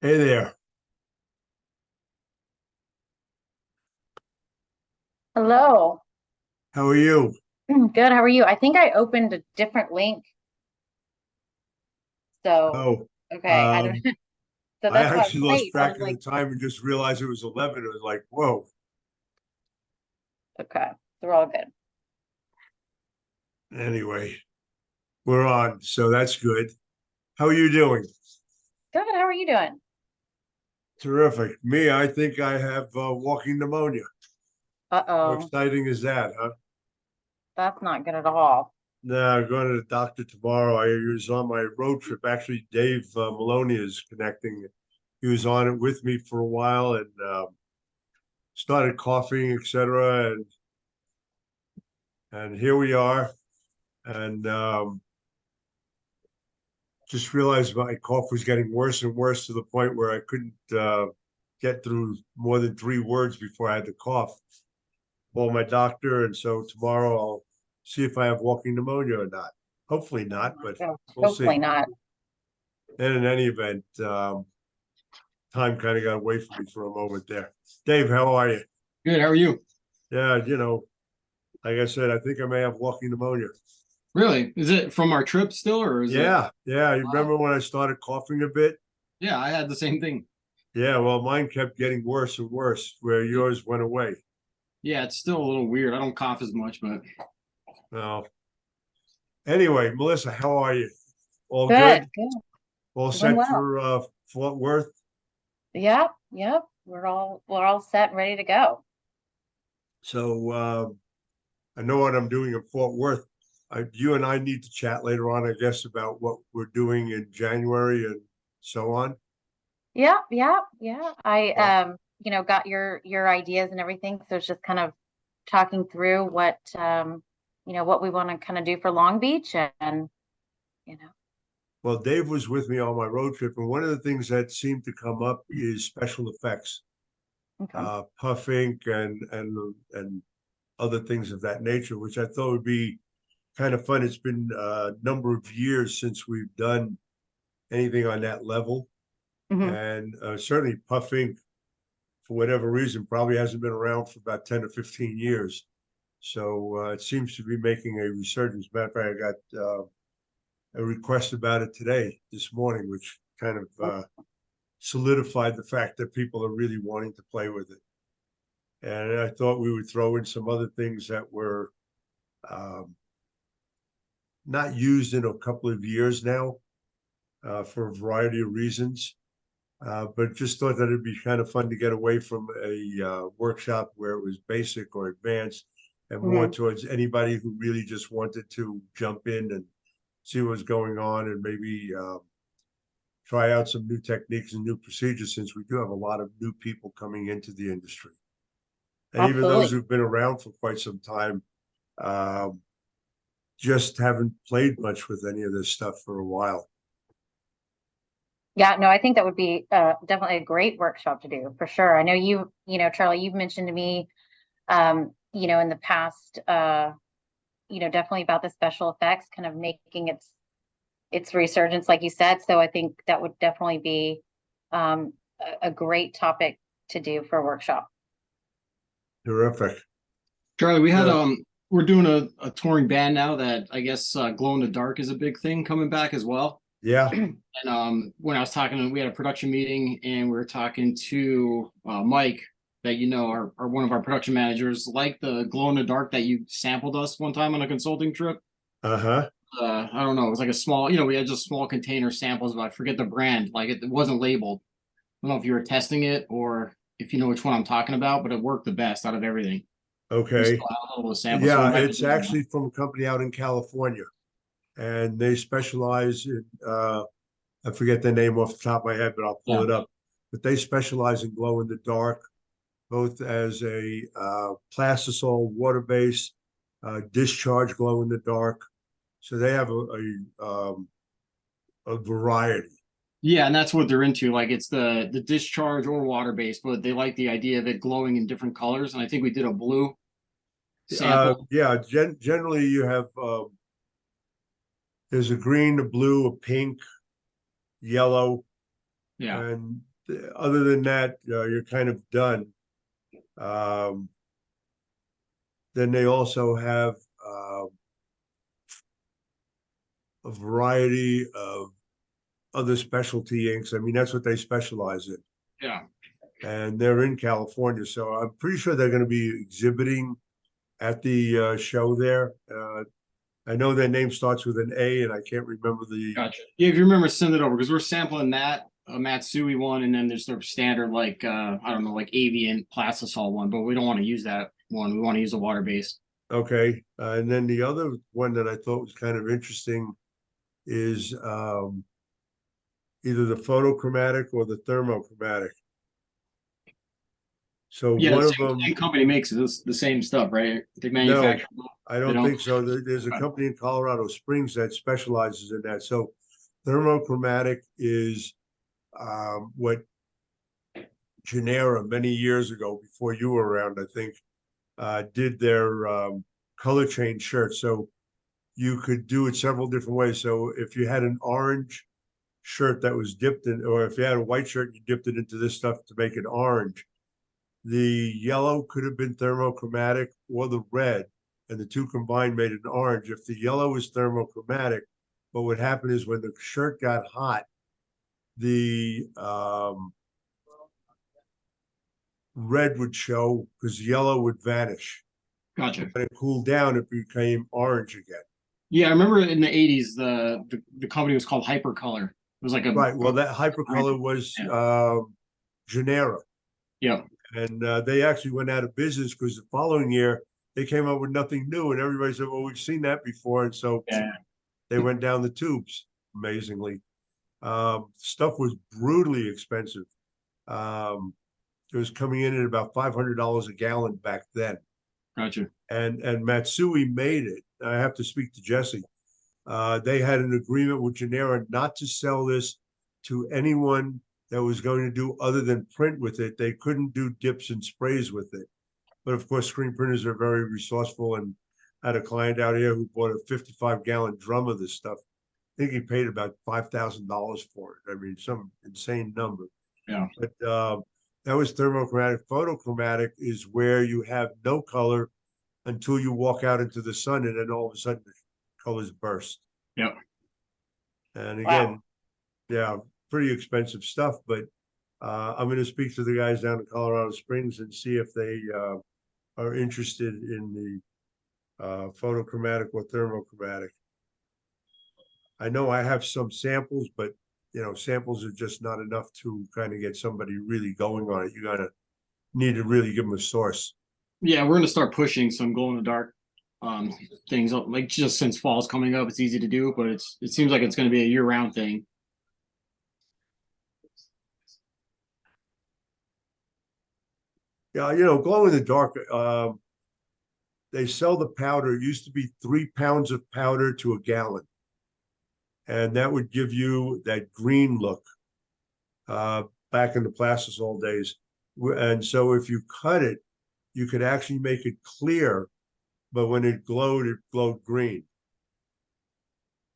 Hey there. Hello. How are you? Good. How are you? I think I opened a different link. So, Oh, okay. I don't, um, so I that's why I was actually lost late. I was track of the like, time and just realized it was 11. It was like, whoa. okay, they're all good. Anyway, we're on, so that's good. How are you doing? Good. How are you doing? Terrific. Me, I think I have walking pneumonia. How Uh-oh. exciting is that, huh? That's not good at all. No, I'm going to the doctor tomorrow. I was on my road trip. Actually, Dave Maloney is connecting. He was on it with me for a while and started coughing, etc. And here we are. And just realized my cough was getting worse and worse to the point where I couldn't get through more than 3 words before I had to cough. Call my doctor, and so tomorrow I'll see if I have walking pneumonia or not. Hopefully Oh not, my but gosh. we'll Hopefully see. not. And in any event, time kind of got away from me for a moment there. Dave, how are you? Good. How are you? Yeah, like I said, I think I may have walking pneumonia. Really? Is it from our trip still, or is it? Yeah, yeah. You Wow. remember when I started coughing a bit? Yeah, I had the same thing. Yeah, well, mine kept getting worse and worse, where yours went away. Yeah, it's still a little weird. I don't cough as much, but Well, anyway, Melissa, how are you? All Good. good? Good. All Doing set well. for Fort Worth? Yep. Yep. We're all set and ready to go. So I know what I'm doing in Fort Worth. You and I need to chat later on, I guess, about what we're doing in January and so on. Yeah. Yeah. Yeah. I Uh, got your ideas and everything. So it's just kind of talking through what we want to kind of do for Long Beach and you know. well, Dave was with me on my road trip, and one of the things that seemed to come up is special effects, Okay. puff ink and other things of that nature, which I thought would be kind of fun. It's been a number of years since we've done anything on that level. Hmm. And certainly Puff Ink, for whatever reason, probably hasn't been around for about 10 or 15 years. So it seems to be making a resurgence. Matter of fact, I got a request about it today, this morning, which kind of solidified the fact that people are really wanting to play with it. And I thought we would throw in some other things that were um, not used in a couple of years now for a variety of reasons. But just thought that it'd be kind of fun to get away from a workshop where it was basic or advanced and more Hmm. towards anybody who really just wanted to jump in and see what's going on and maybe try out some new techniques and new procedures since we do have a lot of new people coming into the industry. And even those Absolutely. who've been around for quite some time um, just haven't played much with any of this stuff for a while. Yeah, no, I think that would be definitely a great workshop to do for sure. I know Charlie, you've mentioned to me, in the past, definitely about the special effects kind of making its resurgence, like you said. So I think that would definitely be a great topic to do for a workshop. Terrific. Charlie, we had So, we're doing a touring band now that I guess glow in the dark is a big thing coming back as well. yeah. And when I was talking, we had a production meeting and we were talking to Mike, that are one of our production managers, like the glow in the dark that you sampled us one time on a consulting trip. Uh-huh. I don't know, it was like a small, we had just small container samples, but I forget the brand. Like it wasn't labeled. I don't know if you were testing it or if you know which one I'm talking about, but it worked the best out of everything. We Okay. still have a little sample, so we Yeah, might be it's doing that. actually from a company out in California, and they specialize in I forget the name off the top of my head, but I'll pull Yeah. it up. But they specialize in glow in the dark, both as a plastisol water base, discharge glow in the dark. So they have a variety. Yeah, and that's what they're into. Like it's the discharge or water based, but they like the idea of it glowing in different colors. And I think we did a blue sample. Yeah, generally you have there's a green, a blue, a pink, yellow, Yeah. and other than that, you're kind of done. Um, then they also have a variety of other specialty inks. I mean, that's what they specialize in. Yeah. And they're in California, so I'm pretty sure they're going to be exhibiting at the show there. I know their name starts with an A, and I can't remember the. Gotcha. Yeah, if you remember, send it over because we're sampling that Matsui one, and then there's their standard like I don't know, like Avian plastisol one, but we don't want to use that one. We want to use a water based. Okay, and then the other one that I thought was kind of interesting is either the photochromatic or the thermochromatic. So Yeah, one the of them, same company makes it. It's the same stuff, right? They no, manufacture. I don't don't? think so. There's a Okay. company in Colorado Springs that specializes in that. So thermochromatic is what Genera many years ago, before you were around, I think, did their color change shirts. So you could do it several different ways. So if you had an orange shirt that was dipped in, or if you had a white shirt, you dipped it into this stuff to make it orange. The yellow could have been thermochromatic or the red, and the two combined made an orange. If the yellow was thermochromatic, what would happen is when the shirt got hot, the red would show because yellow would vanish. Gotcha. When it cooled down, it became orange again. Yeah, I remember in the 80s the company was called Hypercolor. It was like a Right. Well, that hypercolor was Genera. Yeah. And they actually went out of business because the following year they came up with nothing new, and everybody said, "Well, we've seen that before," and so Yeah. they went down the tubes. Amazingly, stuff was brutally expensive. It was coming in at about $500 a gallon back then, Gotcha. and Matsui made it. I have to speak to Jesse. They had an agreement with Genera not to sell this to anyone that was going to do other than print with it. They couldn't do dips and sprays with it. But of course, screen printers are very resourceful, and I had a client out here who bought a 55-gallon drum of this stuff. I think he paid about $5,000 for it. I mean, some insane number. Yeah. But that was thermochromatic. Photochromatic is where you have no color until you walk out into the sun, and then all of a sudden the colors burst. Yep. And Wow. again, yeah, pretty expensive stuff. But I'm going to speak to the guys down in Colorado Springs and see if they are interested in the photochromatic or thermochromatic. I know I have some samples, but samples are just not enough to kind of get somebody really going on it. You gotta need to really give them a source. Yeah, we're gonna start pushing some glow in the dark things up. Like just since fall's coming up, it's easy to do, but it seems like it's gonna be a year-round thing. Yeah, glow in the dark. They sell the powder. It used to be 3 pounds of powder to a gallon, and that would give you that green look. Back in the plastisol days, and so if you cut it, you could actually make it clear, but when it glowed green.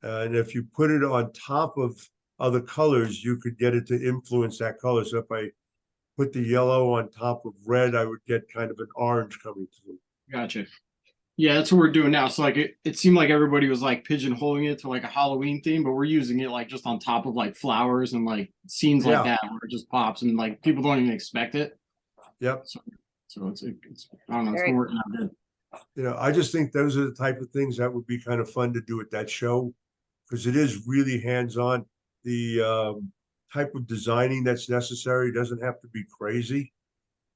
And if you put it on top of other colors, you could get it to influence that color. So if I put the yellow on top of red, I would get kind of an orange coming through. Gotcha. Yeah, that's what we're doing now. So like it seemed like everybody was like pigeonholing it to like a Halloween theme, but we're using it like just on top of like flowers and like scenes like that where it just pops and like people don't even expect it. Yep. So it's I don't know, it's Very been working out good. I just think those are the type of things that would be kind of fun to do at that show, because it is really hands-on. The type of designing that's necessary doesn't have to be crazy.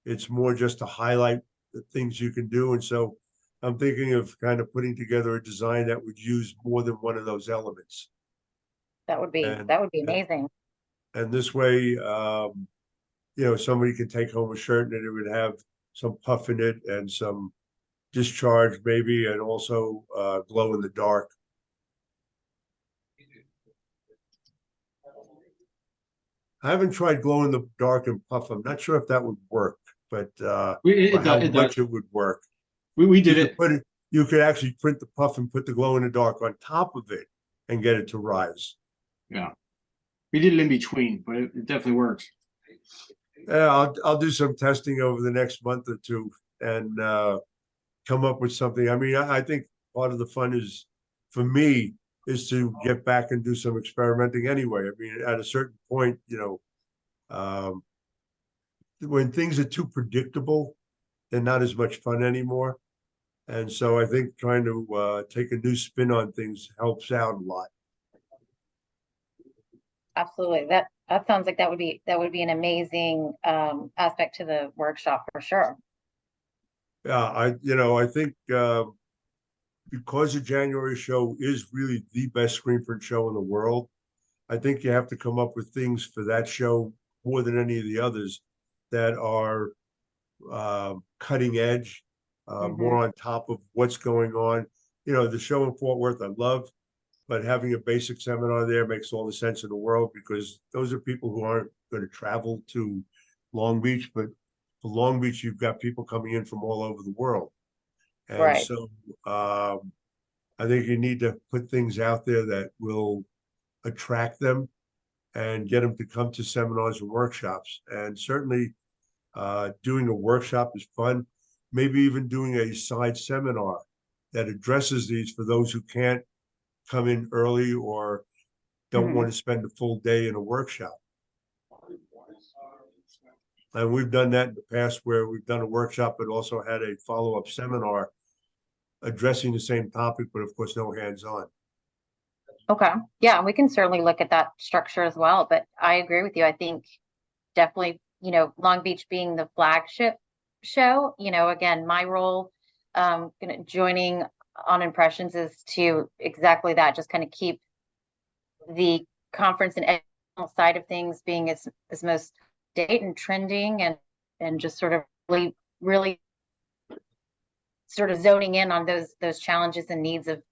It's more just to highlight the things you can do. And so I'm thinking of kind of putting together a design that would use more than one of those elements. That would be And amazing. and this way, somebody can take home a shirt and it would have some puff in it and some discharge maybe, and also glow in the dark. I haven't tried glow in the dark and puff. I'm not sure if that would work, but how much it would work. We did it. You could actually print the puff and put the glow in the dark on top of it and get it to rise. Yeah. We did it in between, but it definitely works. Yeah, I'll do some testing over the next month or two and come up with something. I mean, I think part of the fun is, for me, is to get back and do some experimenting anyway. I mean, at a certain point, when things are too predictable, they're not as much fun anymore. And so I think trying to take a new spin on things helps out a lot. Absolutely. That sounds like that would be an amazing aspect to the workshop for sure. Yeah, I think because the January show is really the best screen print show in the world, I think you have to come up with things for that show more than any of the others that are cutting edge, more on top of what's going on. The show in Fort Worth I love, but having a basic seminar there makes all the sense in the world, because those are people who aren't going to travel to Long Beach, but for Long Beach, you've got people coming in from all over the world. And Right. so I think you need to put things out there that will attract them and get them to come to seminars and workshops. And certainly doing a workshop is fun. Maybe even doing a side seminar that addresses these for those who can't come in early or don't want to spend a full day in a workshop. And we've done that in the past, where we've done a workshop but also had a follow-up seminar addressing the same topic, but of course no hands-on. Okay. Yeah, we can certainly look at that structure as well. But I agree with you. I think definitely, Long Beach being the flagship show, again, my role joining on Impressions is to exactly that, just kind of keep the conference and educational side of things being as most date and trending, and just sort of really sort of zoning in on those challenges and needs of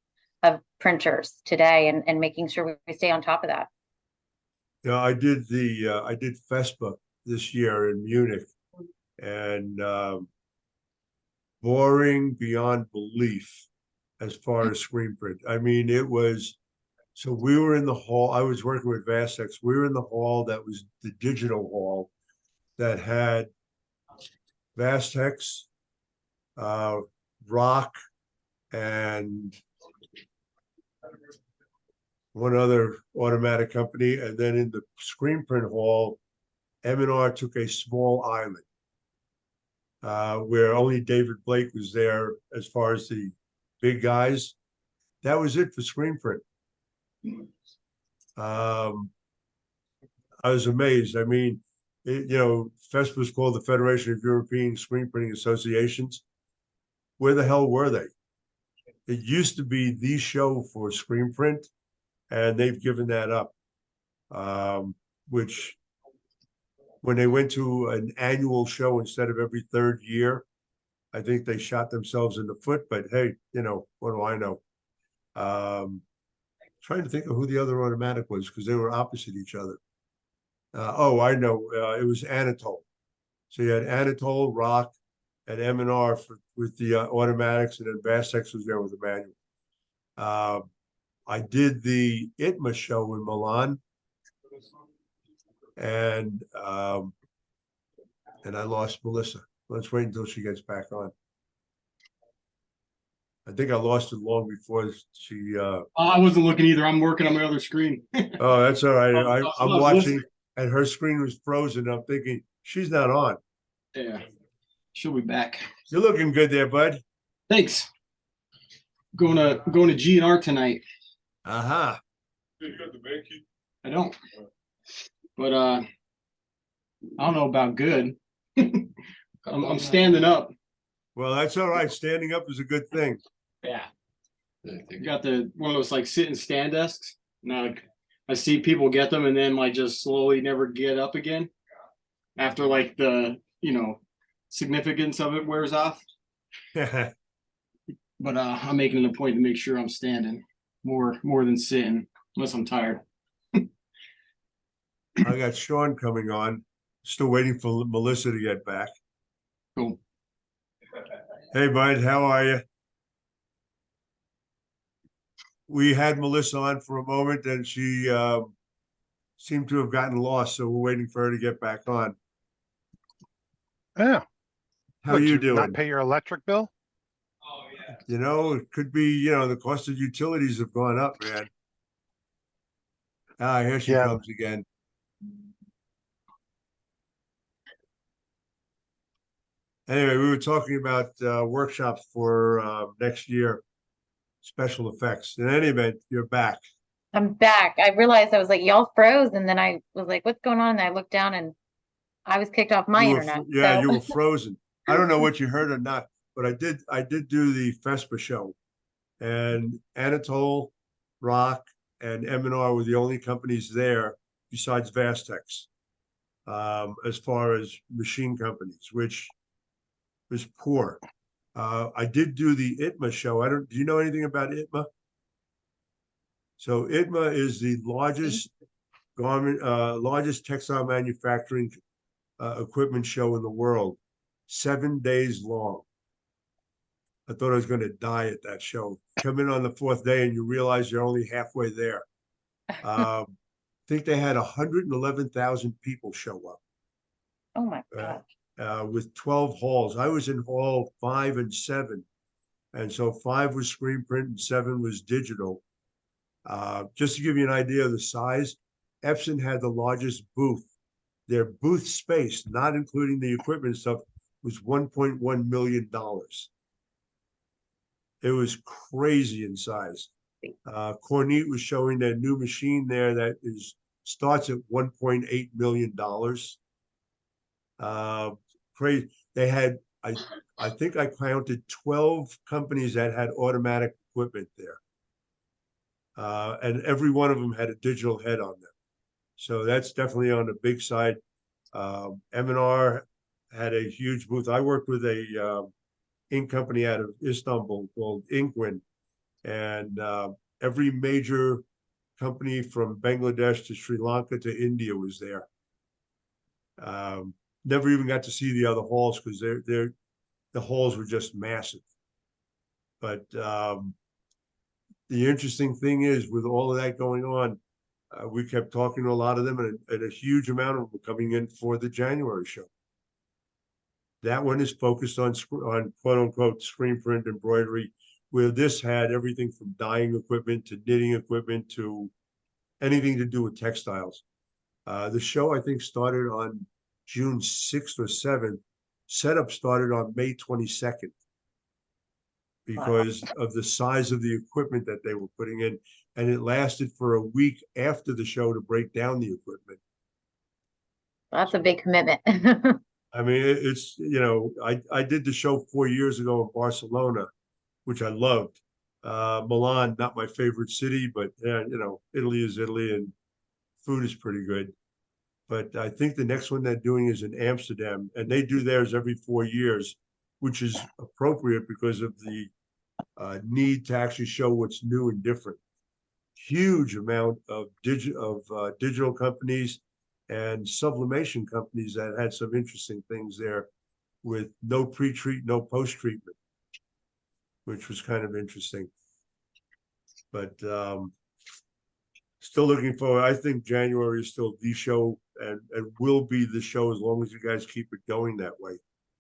printers today, and making sure we stay on top of that. I did FESPA this year in Munich, and boring beyond belief as far as screen print. I mean, it was, so we were in the hall. I was working with Vastex. We were in the hall that was the digital hall that had Vastex, Rock, and one other automatic company. And then in the screen print hall, M&R took a small island where only David Blake was there as far as the big guys. That was it for screen print. I was amazed. I mean, FESPA was called the Federation of European Screen Printing Associations. Where the hell were they? It used to be the show for screen print, and they've given that up. Which, when they went to an annual show instead of every third year, I think they shot themselves in the foot. But hey, what do I know? Trying to think of who the other automatic was, because they were opposite each other. I know. It was Anatole. So you had Anatole, Rock, and M&R with the automatics, and then Vastex was there with the manual. I did the ITMA show in Milan, and I lost Melissa. Let's wait until she gets back on. I think I lost her long before she. I wasn't looking either. I'm working on my other screen. Oh, that's all right. I'm watching, listening. and her screen was frozen. I'm thinking she's not on. Yeah, she'll be back. You're looking good there, bud. Thanks. Going to G&R tonight. Uh-huh. I don't. But I don't know about good. I'm standing up. Well, that's all right. Standing up is a good thing. Yeah. You got one of those like sit and stand desks. Now I see people get them and then like just slowly never get up again after like the significance of it wears off. But I'm making it a point to make sure I'm standing more than sitting, unless I'm tired. I got Sean coming on. Still waiting for Melissa to get back. Cool. Hey, bud, how are you? We had Melissa on for a moment, and she seemed to have gotten lost, so we're waiting for her to get back on. Yeah. How Would you you not doing? pay your electric bill? You know, it could be, you know, the cost of utilities have gone up, man. Ah, here she Yeah. comes again. Anyway, we were talking about workshops for next year, special effects. In any event, you're back. I'm back. I realized I was like, y'all froze, and then I was like, what's going on? And I looked down and I was kicked off my You were, internet. yeah, So you were frozen. I don't know what you heard or not, but I did do the FESPA show, and Anatole, Rock, and M&R were the only companies there besides Vastex, as far as machine companies, which was poor. I did do the ITMA show. Do you know anything about ITMA? So ITMA is the largest largest textile manufacturing equipment show in the world, 7 days long. I thought I was going to die at that show. Come in on the fourth day and you realize you're only halfway there. I think they had 111,000 people show up. oh my gosh. With 12 halls. I was in hall 5 and 7. And so 5 was screen print and 7 was digital. Just to give you an idea of the size, Epson had the largest booth. Their booth space, not including the equipment stuff, was $1.1 million. It was crazy in size. Kornit was showing their new machine there that starts at $1.8 million. Crazy. They had, I think I counted 12 companies that had automatic equipment there. And every one of them had a digital head on them. So that's definitely on the big side. M&R had a huge booth. I worked with a ink company out of Istanbul called Inkwin, and every major company from Bangladesh to Sri Lanka to India was there. Never even got to see the other halls because the halls were just massive. But the interesting thing is, with all of that going on, we kept talking to a lot of them, and a huge amount of them were coming in for the January show. That one is focused on quote unquote screen print embroidery, where this had everything from dyeing equipment to knitting equipment to anything to do with textiles. The show, I think, started on June 6th or 7th. Setup started on May 22nd because of the size of the equipment that they were putting in. And it lasted for a week after the show to break down the equipment. That's a big commitment. I mean, it's, you know, I did the show 4 years ago in Barcelona, which I loved. Milan, not my favorite city, but you know, Italy is Italy and food is pretty good. But I think the next one they're doing is in Amsterdam, and they do theirs every 4 years, which is appropriate because of the need to actually show what's new and different. Huge amount of digital companies and sublimation companies that had some interesting things there with no pre-treat, no post-treatment, which was kind of interesting. But still looking forward. I think January is still the show and will be the show as long as you guys keep it going that way.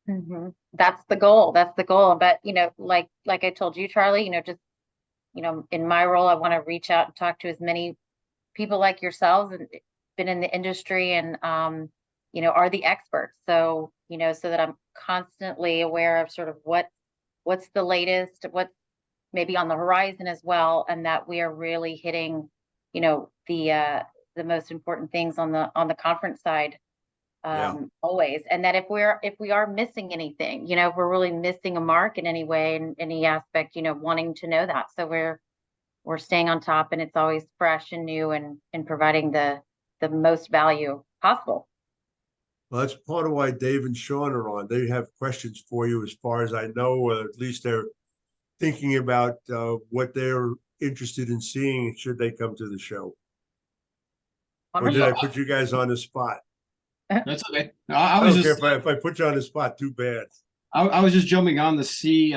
Mm-hmm. That's the goal. That's the goal. But, you know, like I told you, Charlie, you know, just, you know, in my role, I want to reach out and talk to as many people like yourselves and been in the industry and, you know, are the experts. So, you know, so that I'm constantly aware of sort of what's the latest, what's maybe on the horizon as well. And that we are really hitting, you know, the most important things on the conference side. Always. And that if we are missing anything, you know, if we're really missing a mark in any way, in any aspect, you know, wanting to know that. So we're staying on top and it's always fresh and new and providing the most value possible. Well, that's part of why Dave and Sean are on. They have questions for you as far as I know, or at least they're thinking about what they're interested in seeing should they come to the show. Or did I put you guys on the spot? That's okay. I don't care if I put you on the spot, too bad. I was just jumping on to see,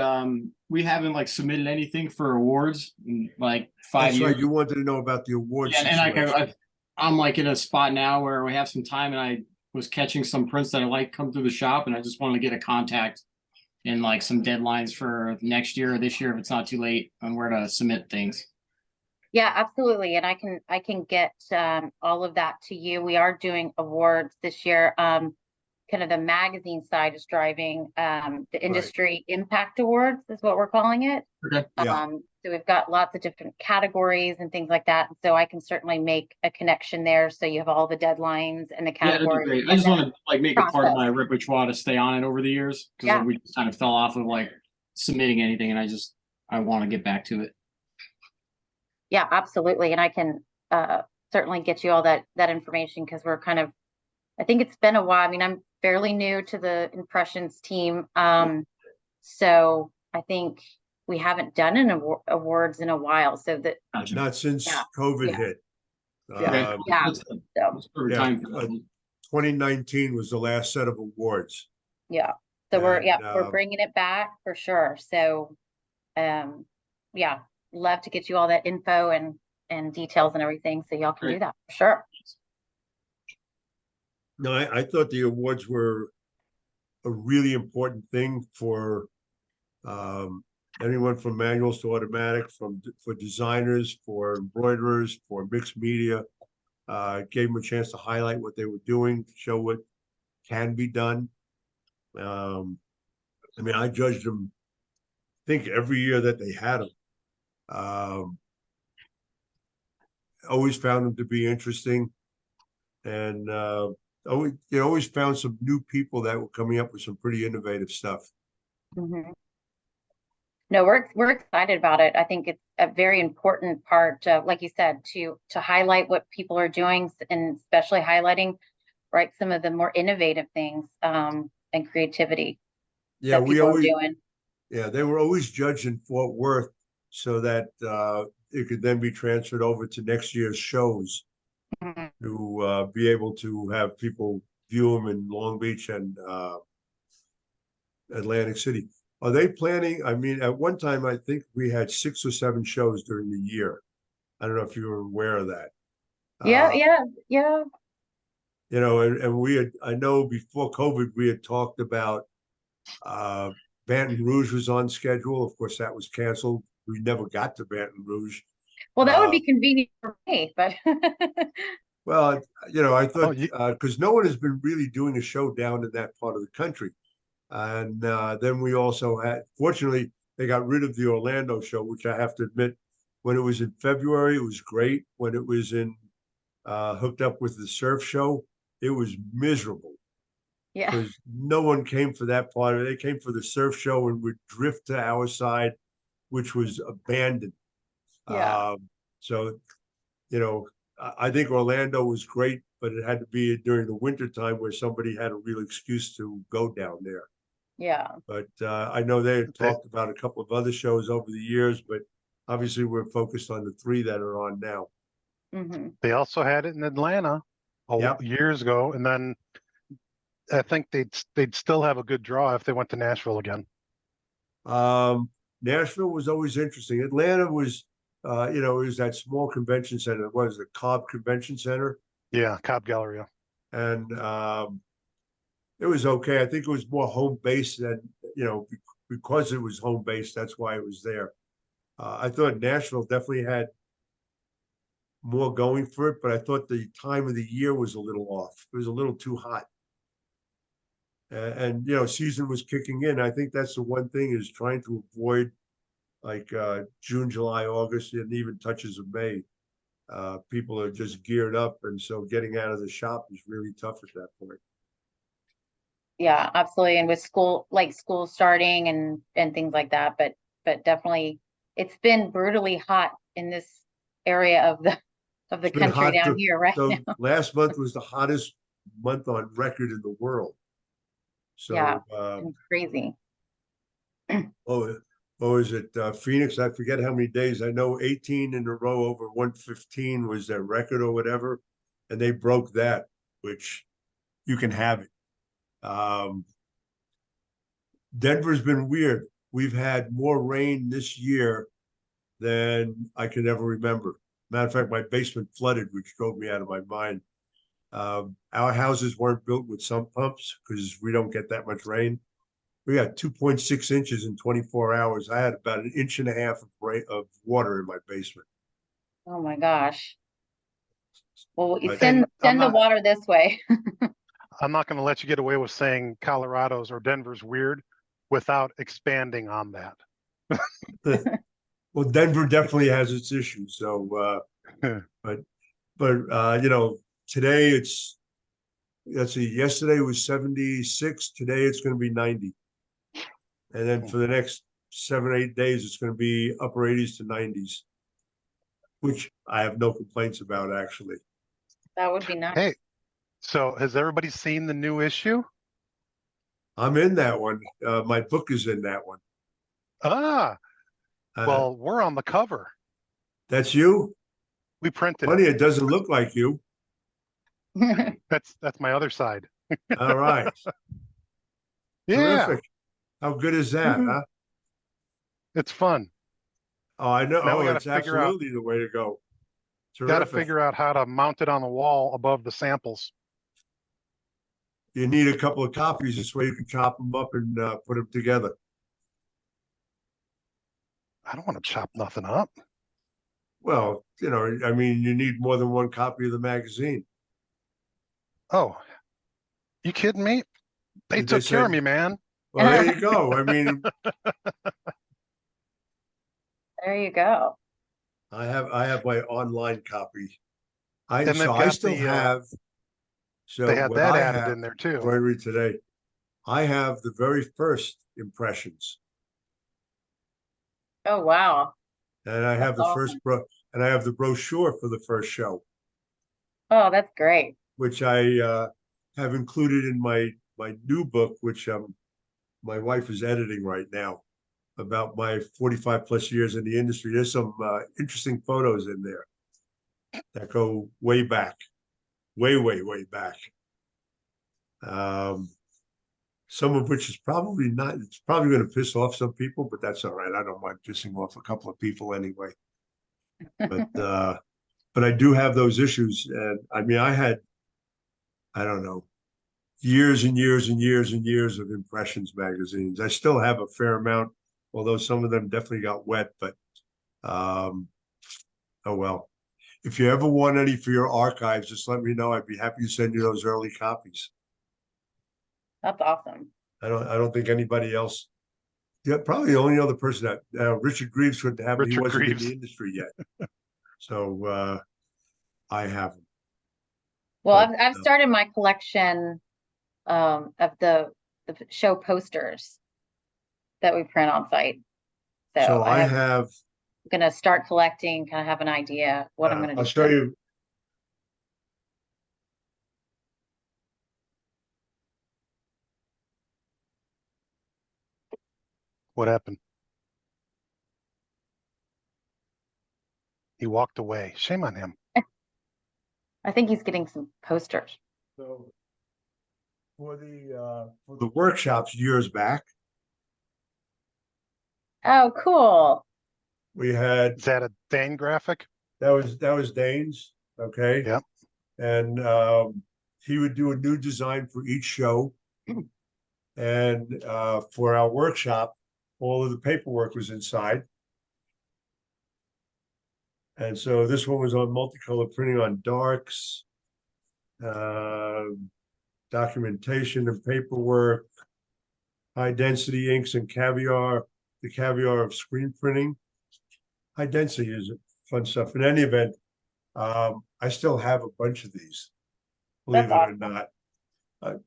we haven't like submitted anything for awards in like 5 That's years. right. You wanted to know about the awards. Yeah, and I'm like in a spot now where we have some time, and I was catching some prints that I like come through the shop, and I just wanted to get a contact and like some deadlines for next year or this year if it's not too late on where to submit things. Yeah, absolutely. And I can get all of that to you. We are doing awards this year. Kind of the magazine side is driving the industry impact awards is what we're calling it. Okay. Yeah. So we've got lots of different categories and things like that. So I can certainly make a connection there. So you have all the deadlines and the Yeah, that'd be categories. great. I and just then want to like make it part of process. my repertoire to stay on it over the years because Yeah. we just kind of fell off of like submitting anything, and I want to get back to it. Yeah, absolutely. And I can certainly get you all that information because we're kind of, I think it's been a while. I mean, I'm fairly new to the Impressions team. So I think we haven't done an awards in a while. So that, Gotcha. Not since Yeah. COVID Yeah. hit. Okay. yeah, That's so perfect Yeah. time for that. 2019 was the last set of awards. yeah. So we're And, bringing it back for sure. So yeah, love to get you all that info and details and everything. So y'all can do Great. that for sure. No, I thought the awards were a really important thing for anyone from manuals to automatic, for designers, for embroiderers, for mixed media. Gave them a chance to highlight what they were doing, show what can be done. I mean, I judged them, I think every year that they had them. Always found them to be interesting, and always found some new people that were coming up with some pretty innovative stuff. Mhm. No, we're excited about it. I think it's a very important part, like you said, to highlight what people are doing, and especially highlighting, right, some of the more innovative things and creativity Yeah, that we people are always, doing. yeah, they were always judged in Fort Worth so that it could then be transferred over to next year's shows Mhm. to be able to have people view them in Long Beach and Atlantic City. Are they planning? I mean, at one time, I think we had 6 or 7 shows during the year. I don't know if you were aware of that. Yeah, Uh, yeah. and we had, I know before COVID, we had talked about uh, Baton Rouge was on schedule. Of course, that was canceled. We never got to Baton Rouge. Well, that would Uh, be convenient for me, but well, I Oh, thought you, because no one has been really doing a show down in that part of the country. And then we also had, fortunately, they got rid of the Orlando show, which I have to admit, when it was in February, it was great. When it was in hooked up with the surf show, it was miserable yeah, because no one came for that part of it. They came for the surf show and would drift to our side, which was abandoned. yeah, So, I think Orlando was great, but it had to be during the winter time where somebody had a real excuse to go down there. yeah. But I know they had they, talked about a couple of other shows over the years, but obviously we're focused on the 3 that are on now. Hmm. they also had it in Atlanta Yep. years ago, and then I think they'd still have a good draw if they went to Nashville again. Nashville was always interesting. Atlanta was, it was that small convention center. What is it, Cobb Convention Center? Yeah, Cobb Galleria. And it was okay. I think it was more home based than, because it was home based, that's why it was there. I thought Nashville definitely had more going for it, but I thought the time of the year was a little off. It was a little too hot. And season was kicking in. I think that's the one thing is trying to avoid like June, July, August, and even touches of May. People are just geared up, and so getting out of the shop is really tough at that point. Yeah, absolutely. And with school, like school starting and things like that, but definitely it's been brutally hot in this area of the It's been country hot. down here right So now. last month was the hottest month on record in the world. Yeah, So, it's crazy. is it Phoenix? I forget how many days. I know 18 in a row over 115 was their record or whatever, and they broke that, which you can have it. Denver's been weird. We've had more rain this year than I can ever remember. Matter of fact, my basement flooded, which drove me out of my mind. Our houses weren't built with sump pumps because we don't get that much rain. We got 2.6 inches in 24 hours. I had about an inch and a half of water in my basement. Oh my gosh. Well, you But- send I'm the not- water this way. I'm not going to let you get away with saying Colorado's or Denver's weird without expanding on that. Well, Denver definitely has its issues. So, but you know, today let's see, yesterday was 76. Today it's going to be 90. And then for the next 7 or 8 days, it's going to be upper 80s to 90s, which I have no complaints about, actually. That would be nice. Hey, so has everybody seen the new issue? I'm in that one. My book is in that one. Ah, well, we're on the cover. That's you? We printed Funny, it. it doesn't look like you. That's my other side. All right. Yeah, Terrific. How good is that, Mhm. huh? it's fun. Oh, I know. Now we Oh, gotta it's figure out- absolutely the way to go. Got to Terrific. figure out how to mount it on the wall above the samples. You need a couple of copies. This way you can chop them up and put them together. I don't want to chop nothing up. Well, you know, I mean, you need more than one copy of the magazine. Oh, you kidding me? They Did they took care of say- me, man. Well, there you go. I mean, There you go. I have my online copy. And they've So I got still the, have. So They had what that I added have, in there too. before I read today, I have the very first impressions, Oh, wow. and I have That's the first and I have the brochure for the first show, Oh, that's great. which I have included in my new book, which my wife is editing right now, about my 45 plus years in the industry. There's some interesting photos in there that go way back, way back. Some of which is probably not, it's probably going to piss off some people, but that's all right. I don't mind pissing off a couple of people anyway. But I do have those issues. And I mean, I don't know, years and years and years and years of Impressions magazines. I still have a fair amount, although some of them definitely got wet, but oh well. If you ever want any for your archives, just let me know. I'd be happy to send you those early copies. That's awesome. I don't think anybody else. Yeah, probably the only other person that Richard Greaves would have. He Richard wasn't in Greaves. the industry yet, so I haven't. Well, But, I've started my collection of the show posters that we print on site. So I I'm have. gonna start collecting, kind of have an idea what I'm gonna do. I'll show with it. you. What happened? He walked away. Shame on him. I think he's getting some posters. So for the workshops years back, Oh, cool. we had Is that a Dane graphic? that was Dane's, okay? Yep. And he would do a new design for each show. And for our workshop, all of the paperwork was inside. And so this one was on multicolor printing on darks, documentation and paperwork, high density inks and caviar, the caviar of screen printing. High density is fun stuff. In any event, I still have a bunch of these, believe That's it or not.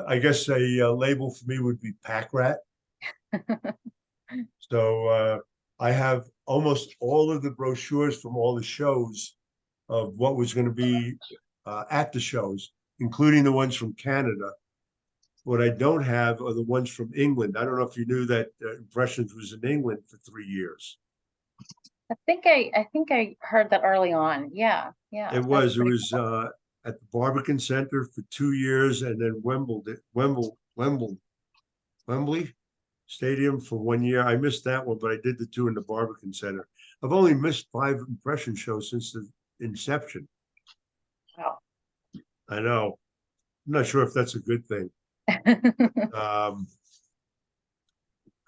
I guess a label for me would be pack rat. So I have almost all of the brochures from all the shows of what was going to be at the shows, including the ones from Canada. What I don't have are the ones from England. I don't know if you knew that Impressions was in England for 3 years. I think I heard that early on. Yeah, yeah. It was at the Barbican Center for 2 years, and then Wembley Stadium for 1 year. I missed that one, but I did the two in the Barbican Center. I've only missed 5 impression shows since the inception. Wow. I know. I'm not sure if that's a good thing. Um,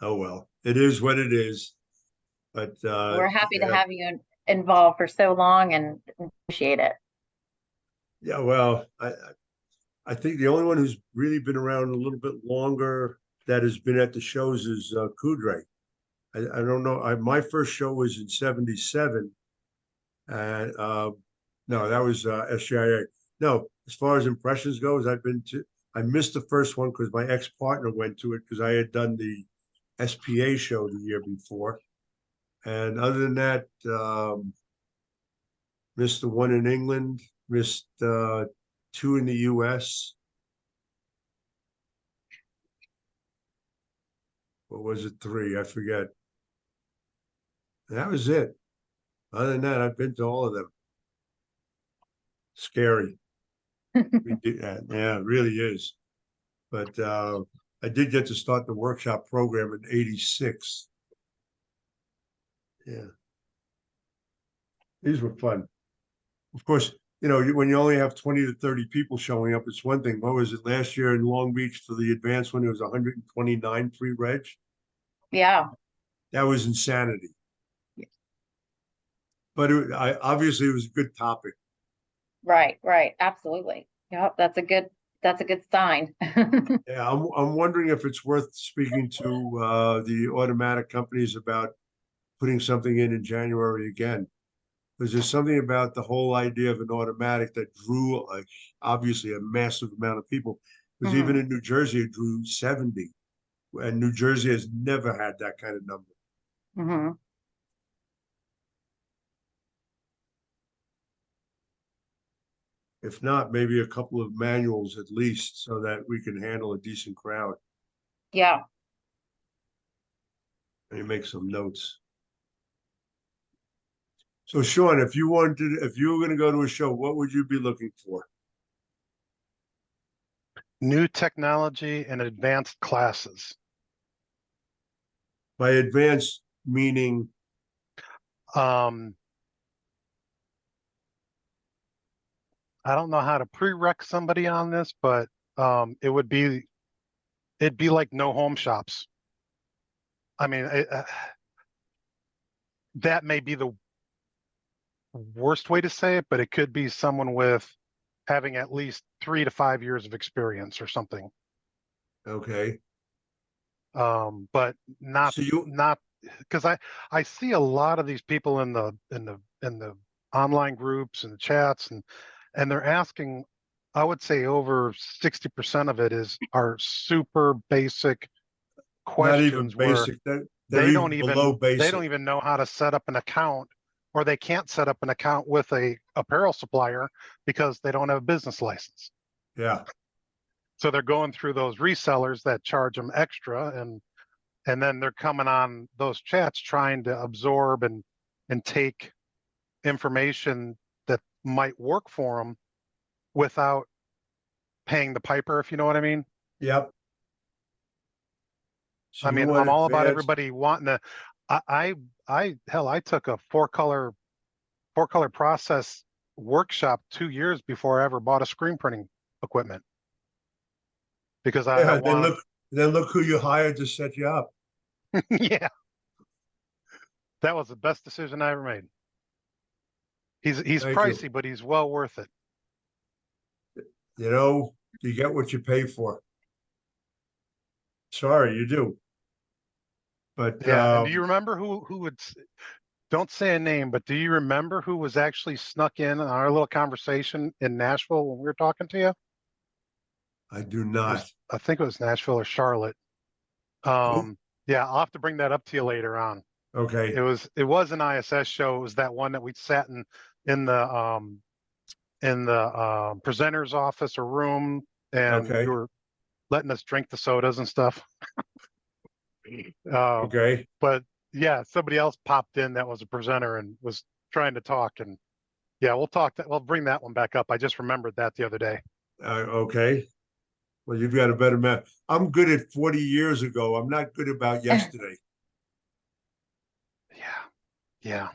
oh well, it is what it is. But We're happy to yeah, have you involved for so long and appreciate it. yeah. Well, I think the only one who's really been around a little bit longer that has been at the shows is Kudre. I don't know. My first show was in '77, and no, that was SGIA. No, as far as impressions goes, I missed the first one because my ex-partner went to it because I had done the SPA show the year before. And other than that, missed the one in England, missed 2 in the US. What was it, 3? I forget. And that was it. Other than that, I've been to all of them. Scary. Yeah, it really is. But I did get to start the workshop program in '86. Yeah. These were fun. Of course, when you only have 20 to 30 people showing up, it's one thing. What was it last year in Long Beach for the advanced one? It was 129 pre-reg. Yeah, That was insanity. But obviously it was a good topic. right, absolutely. Yep, that's a good sign. Yeah, I'm wondering if it's worth speaking to the automatic companies about putting something in January again. Because there's something about the whole idea of an automatic that drew obviously a massive amount of people. Because even in New Jersey, it drew 70. And New Jersey has never had that kind of number. Mhm. If not, maybe a couple of manuals at least so that we can handle a decent crowd. Yeah. Let me make some notes. So Sean, if you were going to go to a show, what would you be looking for? New technology and advanced classes. By advanced meaning, I don't know how to pre-rec somebody on this, but it'd be like no home shops. I mean, that may be the worst way to say it, but it could be someone with having at least 3 to 5 years of experience or something. okay. But not So you, because I see a lot of these people in the online groups and the chats and they're asking, I would say over 60% of it are super basic not even questions where basic, they're even below they basic. don't even know how to set up an account, or they can't set up an account with a apparel supplier because they don't have a business license. Yeah. So they're going through those resellers that charge them extra, and then they're coming on those chats trying to absorb and take information that might work for them without paying the piper, if you know what I mean. Yep. So I you mean, want I'm all about advanced, everybody wanting to. I took a four color process workshop 2 years before I ever bought a screen printing equipment because I yeah, wanted. then look who you hired to set you up. Yeah, that was the best decision I ever made. He's Thank you. pricey, but he's well worth it. You get what you pay for. Sorry, you do. But Yeah, and do you remember who would? Don't say a name, but do you remember who was actually snuck in on our little conversation in Nashville when we were talking to you? I do not. I think it was Nashville or Charlotte. Who? Yeah, I'll have to bring that up to you later on. Okay. It was an ISS show. It was that one that we sat in the presenter's office or room, and Okay. you were letting us drink the sodas and stuff. Okay. But yeah, somebody else popped in that was a presenter and was trying to talk, and yeah, we'll bring that one back up. I just remembered that the other day. Okay. Well, you've got a better map. I'm good at 40 years ago. I'm not good about yesterday. Yeah.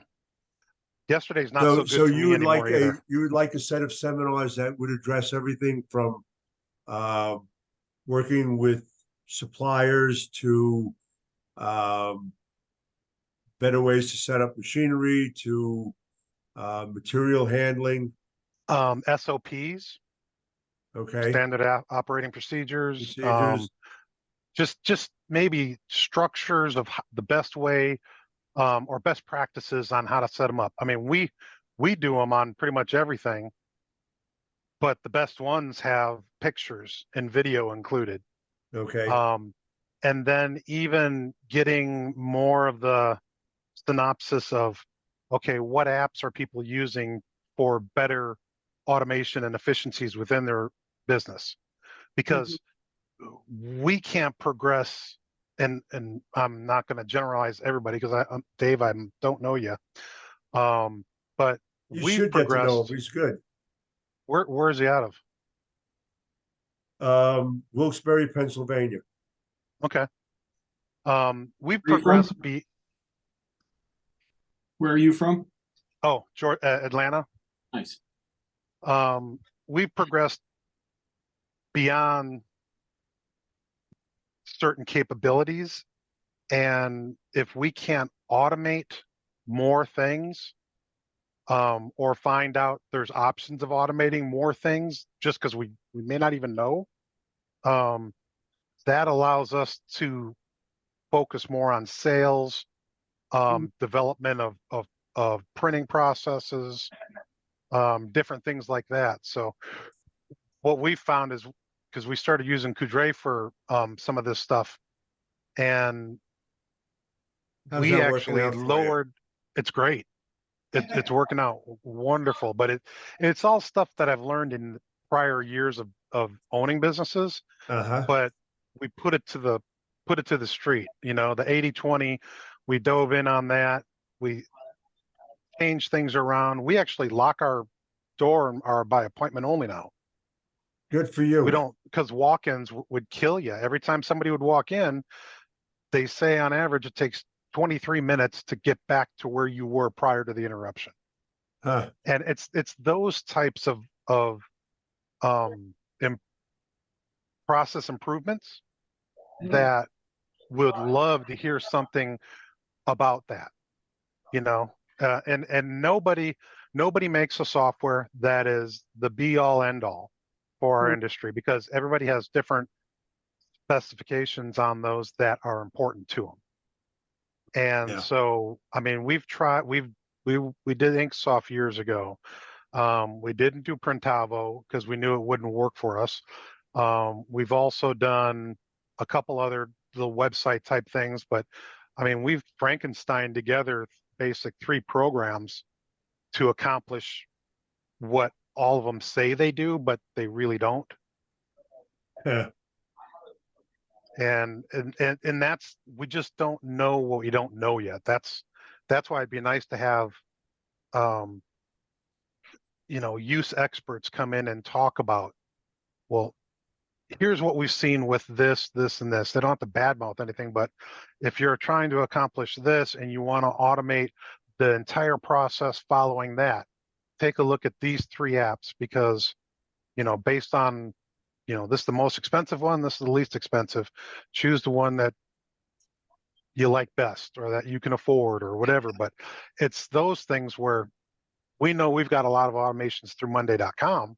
Yesterday's not so So good for you me would like anymore either. you would like a set of seminars that would address everything from working with suppliers to um, better ways to set up machinery to material handling. SOPs, Okay, standard operating procedures, procedures. just maybe structures of the best way or best practices on how to set them up. I mean, we do them on pretty much everything, but the best ones have pictures and video included. Okay, And then even getting more of the synopsis of, okay, what apps are people using for better automation and efficiencies within their business? Because we can't progress, and I'm not going to generalize everybody because Dave, I don't know you, but you we've should get to know him. progressed. He's good. Where is he out of? Wilkes-Barre, Pennsylvania. Okay. We've Where are you from? progressed. Where are you from? Atlanta. Nice. We've progressed beyond certain capabilities, and if we can't automate more things, or find out there's options of automating more things just because we may not even know, that allows us to focus more on sales, development of printing processes, different things like that. So what we found is, because we started using Coudray for some of this stuff, and How's we that working actually out for you? lowered. It's great. It's working out wonderful, but it's all stuff that I've learned in prior years of owning businesses, Uh-huh. but we put it to the street. You know, the 80/20, we dove in on that. We changed things around. We actually lock our door and are by appointment only now. Good for We you. don't, because walk-ins would kill you. Every time somebody would walk in, they say on average it takes 23 minutes to get back to where you were prior to the interruption. Huh. And it's those types of um process improvements that would love to hear something about that, you know. And nobody makes a software that is the be all end all for our industry, because everybody has different specifications on those that are important to them. And Yeah. so, I mean, we did Inksoft years ago. We didn't do Printavo because we knew it wouldn't work for us. We've also done a couple other little website type things, but I mean, we've Frankenstein together basic 3 programs to accomplish what all of them say they do, but they really don't. Yeah. And that's, we just don't know what we don't know yet. That's why it'd be nice to have use experts come in and talk about, well, here's what we've seen with this, and this. They don't have to badmouth anything, but if you're trying to accomplish this and you want to automate the entire process following that, take a look at these 3 apps, because, based on, this is the most expensive one, this is the least expensive. Choose the one that you like best or that you can afford or whatever. But it's those things where we know we've got a lot of automations through Monday.com,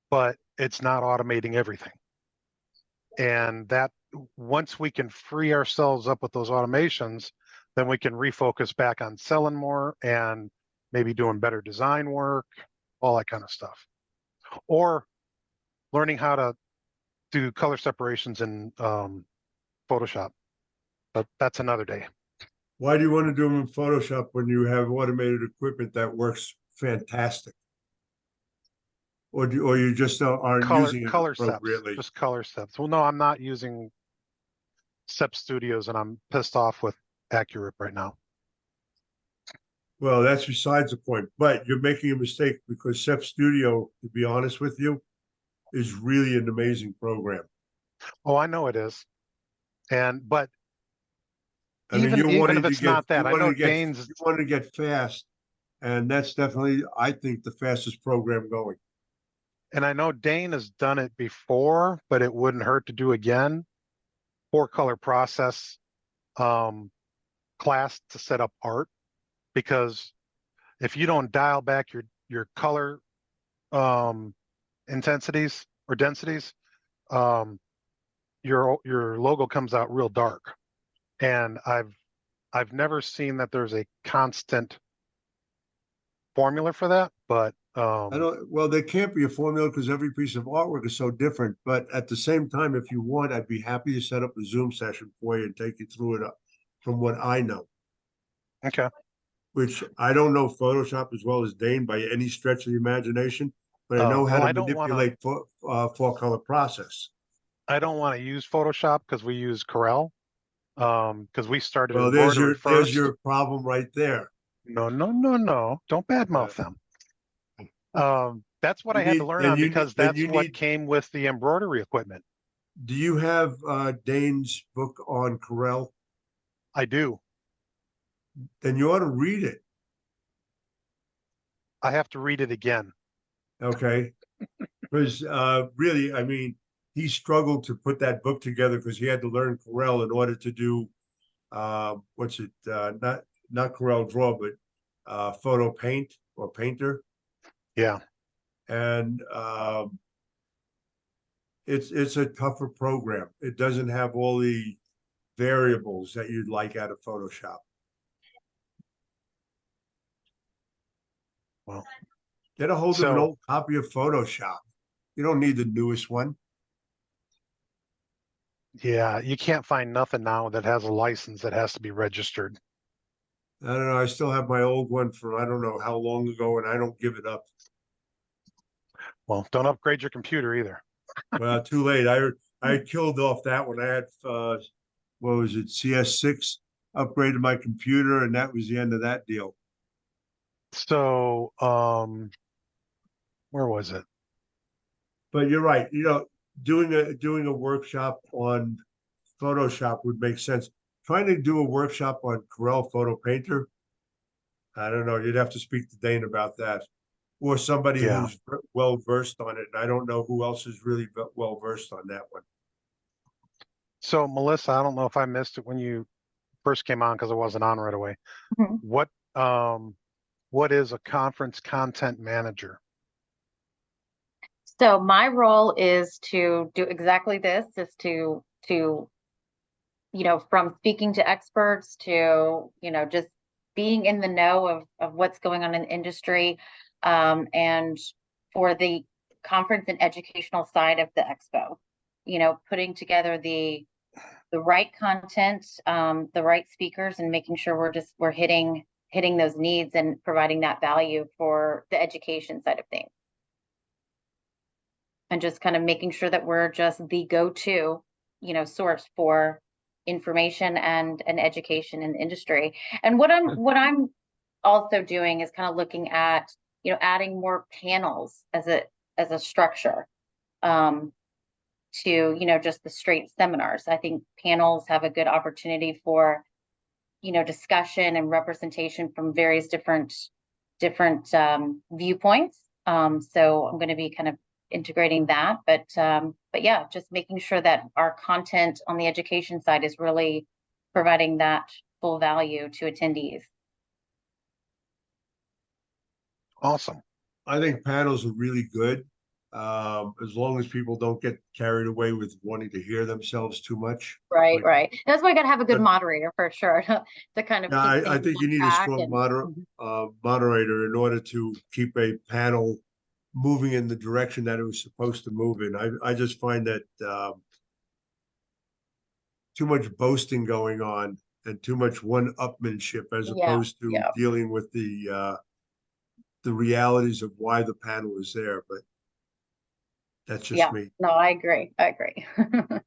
but it's not automating everything. And that, once we can free ourselves up with those automations, then we can refocus back on selling more and maybe doing better design work, all that kind of stuff. Or learning how to do color separations in Photoshop. But that's another day. Why do you want to do them in Photoshop when you have automated equipment that works fantastic? Or you just aren't using it Color steps, appropriately? just color steps. Well, no, I'm not using Step Studios, and I'm pissed off with Accurate right now. Well, that's besides the point, but you're making a mistake, because Chef Studio, to be honest with you, is really an amazing program. Oh, I know it is. But I mean, even if it's not that, I know you Dane's. wanted to get fast And that's definitely, I think, the fastest program going. And I know Dane has done it before, but it wouldn't hurt to do again. 4-color process class to set up art, because if you don't dial back your color intensities or densities, your logo comes out real dark. And I've never seen that there's a constant formula for that, but I don't, well, there can't be a formula because every piece of artwork is so different. But at the same time, if you want, I'd be happy to set up a Zoom session for you and take you through it from what I know, okay. which I don't know Photoshop as well as Dane by any stretch of the imagination, but I know how Well, to manipulate 4-color process. I don't want to use Photoshop because we use Corel. Because we started Well, embroidery there's first. your problem right there. No, no, no, no. Don't badmouth them. That's what I had to learn on because that's what came with the embroidery equipment. Do you have Dane's book on Corel? I do. Then you ought to read it. I have to read it again. Okay. Because really, I mean, he struggled to put that book together because he had to learn Corel in order to do not Corel Draw, but Photo Paint or Painter. Yeah. And it's a tougher program. It doesn't have all the variables that you'd like out of Photoshop. Well, get a hold of an old copy of Photoshop. You don't need the newest one. Yeah, you can't find nothing now that has a license that has to be registered. I don't know. I still have my old one from I don't know how long ago, and I don't give it up. Well, don't upgrade your computer either. Well, too late. I killed off that one. I had what was it, CS6, upgraded my computer, and that was the end of that deal. So, where was it? But you're right. You know, doing a workshop on Photoshop would make sense. Trying to do a workshop on Corel Photo Painter, I don't know. You'd have to speak to Dane about that, or somebody who's well versed on it. And I don't know who else is really well versed on that one. So, Melissa, I don't know if I missed it when you first came on because I wasn't on right away. Mm-hmm. What is a conference content manager? So my role is to do exactly this, is to from speaking to experts to, just being in the know of what's going on in the industry, and for the conference and educational side of the expo, putting together the right content, the right speakers, and making sure we're hitting those needs and providing that value for the education side of things. And just kind of making sure that we're just the go-to, source for information and education in the industry. And what I'm also doing is kind of looking at, adding more panels as a structure, to, just the straight seminars. I think panels have a good opportunity for, discussion and representation from various different viewpoints. So I'm going to be kind of integrating that, but yeah, just making sure that our content on the education side is really providing that full value to attendees. Awesome. I think panels are really good, as long as people don't get carried away with wanting to hear themselves too much. Right. That's why I got to have a good moderator for sure to kind of. Yeah, I think you need a strong moderator in order to keep a panel moving in the direction that it was supposed to move in. I just find that too much boasting going on and too much one-upmanship as opposed to dealing with the realities of why the panel is there. But that's just me. No, I agree. But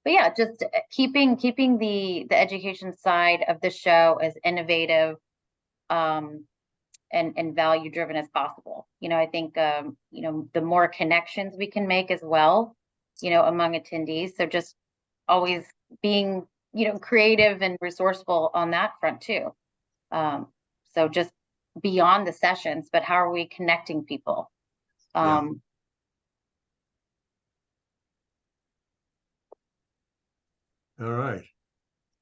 yeah, just keeping the education side of the show as innovative, and value driven as possible. I think, the more connections we can make as well, among attendees. So just always being, creative and resourceful on that front too. So just beyond the sessions, but how are we connecting people? Yeah. All right.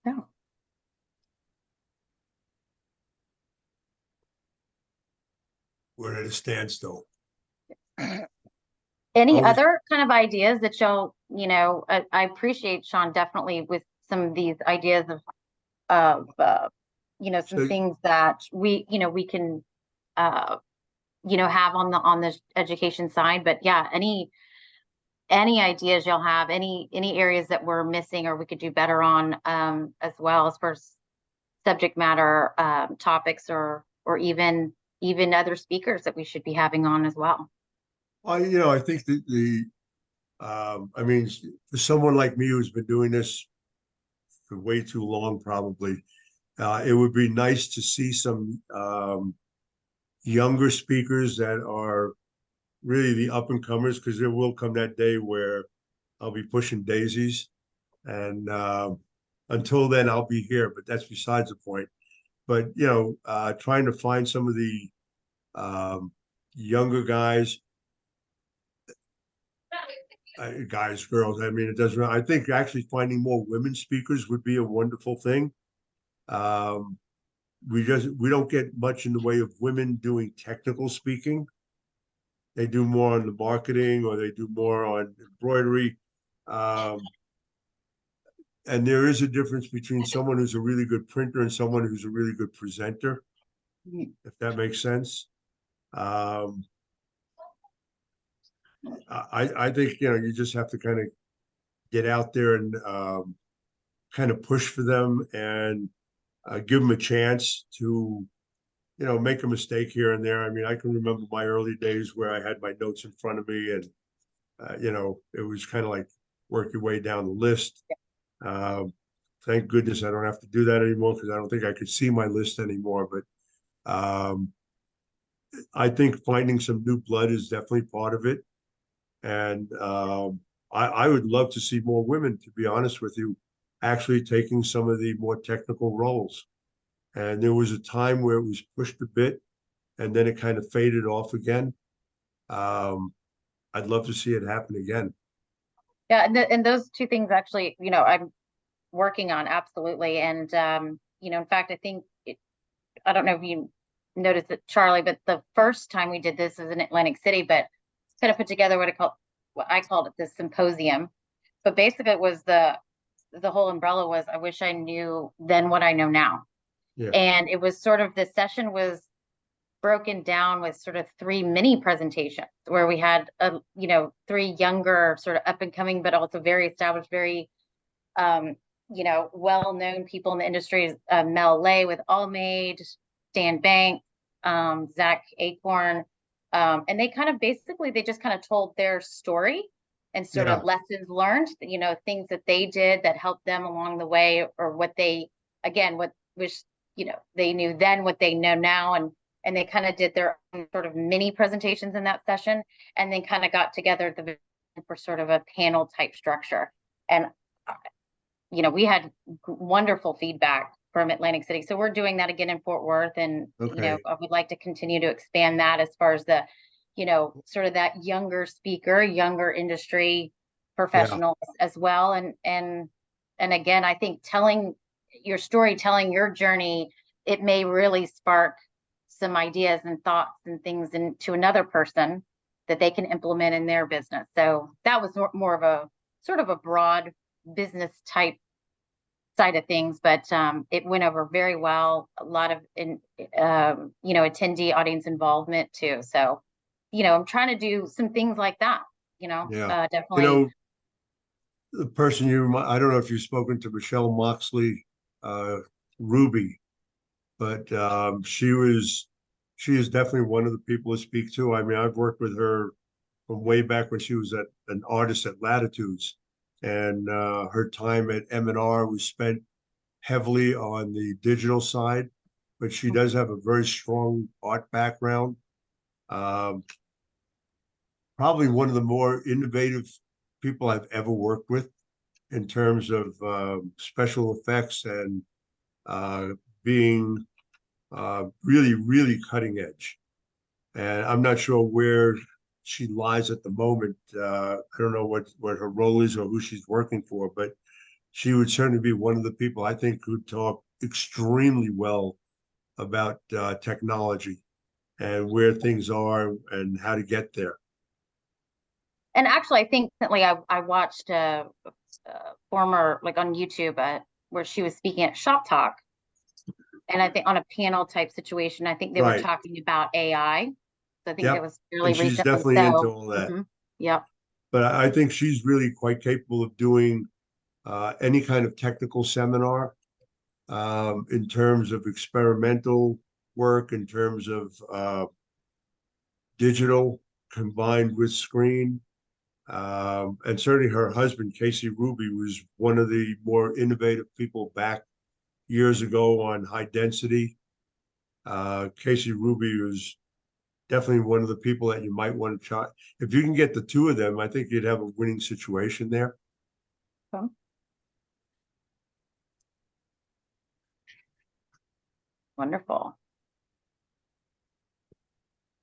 Yeah. We're at a standstill. Any Always- other kind of ideas that y'all, I appreciate Sean definitely with some of these ideas of some So- things that we can have on the education side. But yeah, any ideas y'all have, any areas that we're missing or we could do better on, as well as far as subject matter topics or even other speakers that we should be having on as well. I think that I mean, for someone like me who's been doing this for way too long, probably, it would be nice to see some younger speakers that are really the up and comers, because there will come that day where I'll be pushing daisies, and until then I'll be here. But that's besides the point. But trying to find some of the younger guys. Guys, girls. I mean, it doesn't. I think actually finding more women speakers would be a wonderful thing. We don't get much in the way of women doing technical speaking. They do more on the marketing, or they do more on embroidery. And there is a difference between someone who's a really good printer and someone who's a really good presenter, if that makes sense. I think you just have to kind of get out there and kind of push for them, and give them a chance to make a mistake here and there. I mean, I can remember my early days where I had my notes in front of me, and it was kind of like work your way down the list. Thank goodness I don't have to do that anymore, because I don't think I could see my list anymore. But I think finding some new blood is definitely part of it. And I would love to see more women, to be honest with you, actually taking some of the more technical roles. And there was a time where it was pushed a bit, and then it kind of faded off again. I'd love to see it happen again. Yeah, and those two things actually, I'm working on absolutely. And in fact, I think I don't know if you noticed it, Charlie, but the first time we did this was in Atlantic City, but kind of put together what I called it, this symposium. But basically it was the whole umbrella was, I wish I knew then what I know now. Yeah. And it was sort of, the session was broken down with sort of 3 mini presentations where we had 3 younger, sort of up and coming, but also very established, very well-known people in the industry. Mel Lay with Allmade, Stan Bank, Zach Acorn, and they just kind of told their story and sort of lessons learned, things that they did that helped them along the way, or what they, again, what wish they knew then, what they know now. And they kind of did their own sort of mini presentations in that session, and then kind of got together for sort of a panel type structure. And we had wonderful feedback from Atlantic City. So we're doing that again in Fort Worth. And, Okay. I would like to continue to expand that as far as the, sort of that younger speaker, younger industry professionals as well. And again, I think telling your story, telling your journey, it may really spark some ideas and thoughts and things into another person that they can implement in their business. So that was more of a sort of a broad business type side of things, but it went over very well. A lot of attendee audience involvement too. So I'm trying to do some things like that. Definitely. The person I don't know if you've spoken to Michelle Moxley Ruby, but she is definitely one of the people to speak to. I mean, I've worked with her from way back when she was an artist at Latitudes, and her time at M&R was spent heavily on the digital side, but she does have a very strong art background. Probably one of the more innovative people I've ever worked with in terms of special effects and being really, really cutting edge. And I'm not sure where she lies at the moment. I don't know what her role is or who she's working for, but she would certainly be one of the people I think who talk extremely well about technology and where things are and how to get there. And actually, I think recently I watched a former, like on YouTube, where she was speaking at Shop Talk, and I think on a panel type situation, I think they were Right. talking about AI. So I think that Yep. was fairly And she's recently. definitely into all that. Yep. But I think she's really quite capable of doing any kind of technical seminar in terms of experimental work, in terms of digital combined with screen. And certainly her husband, Casey Ruby, was one of the more innovative people back years ago on high density. Casey Ruby was definitely one of the people that you might want to try. If you can get the two of them, I think you'd have a winning situation there. Okay. Wonderful.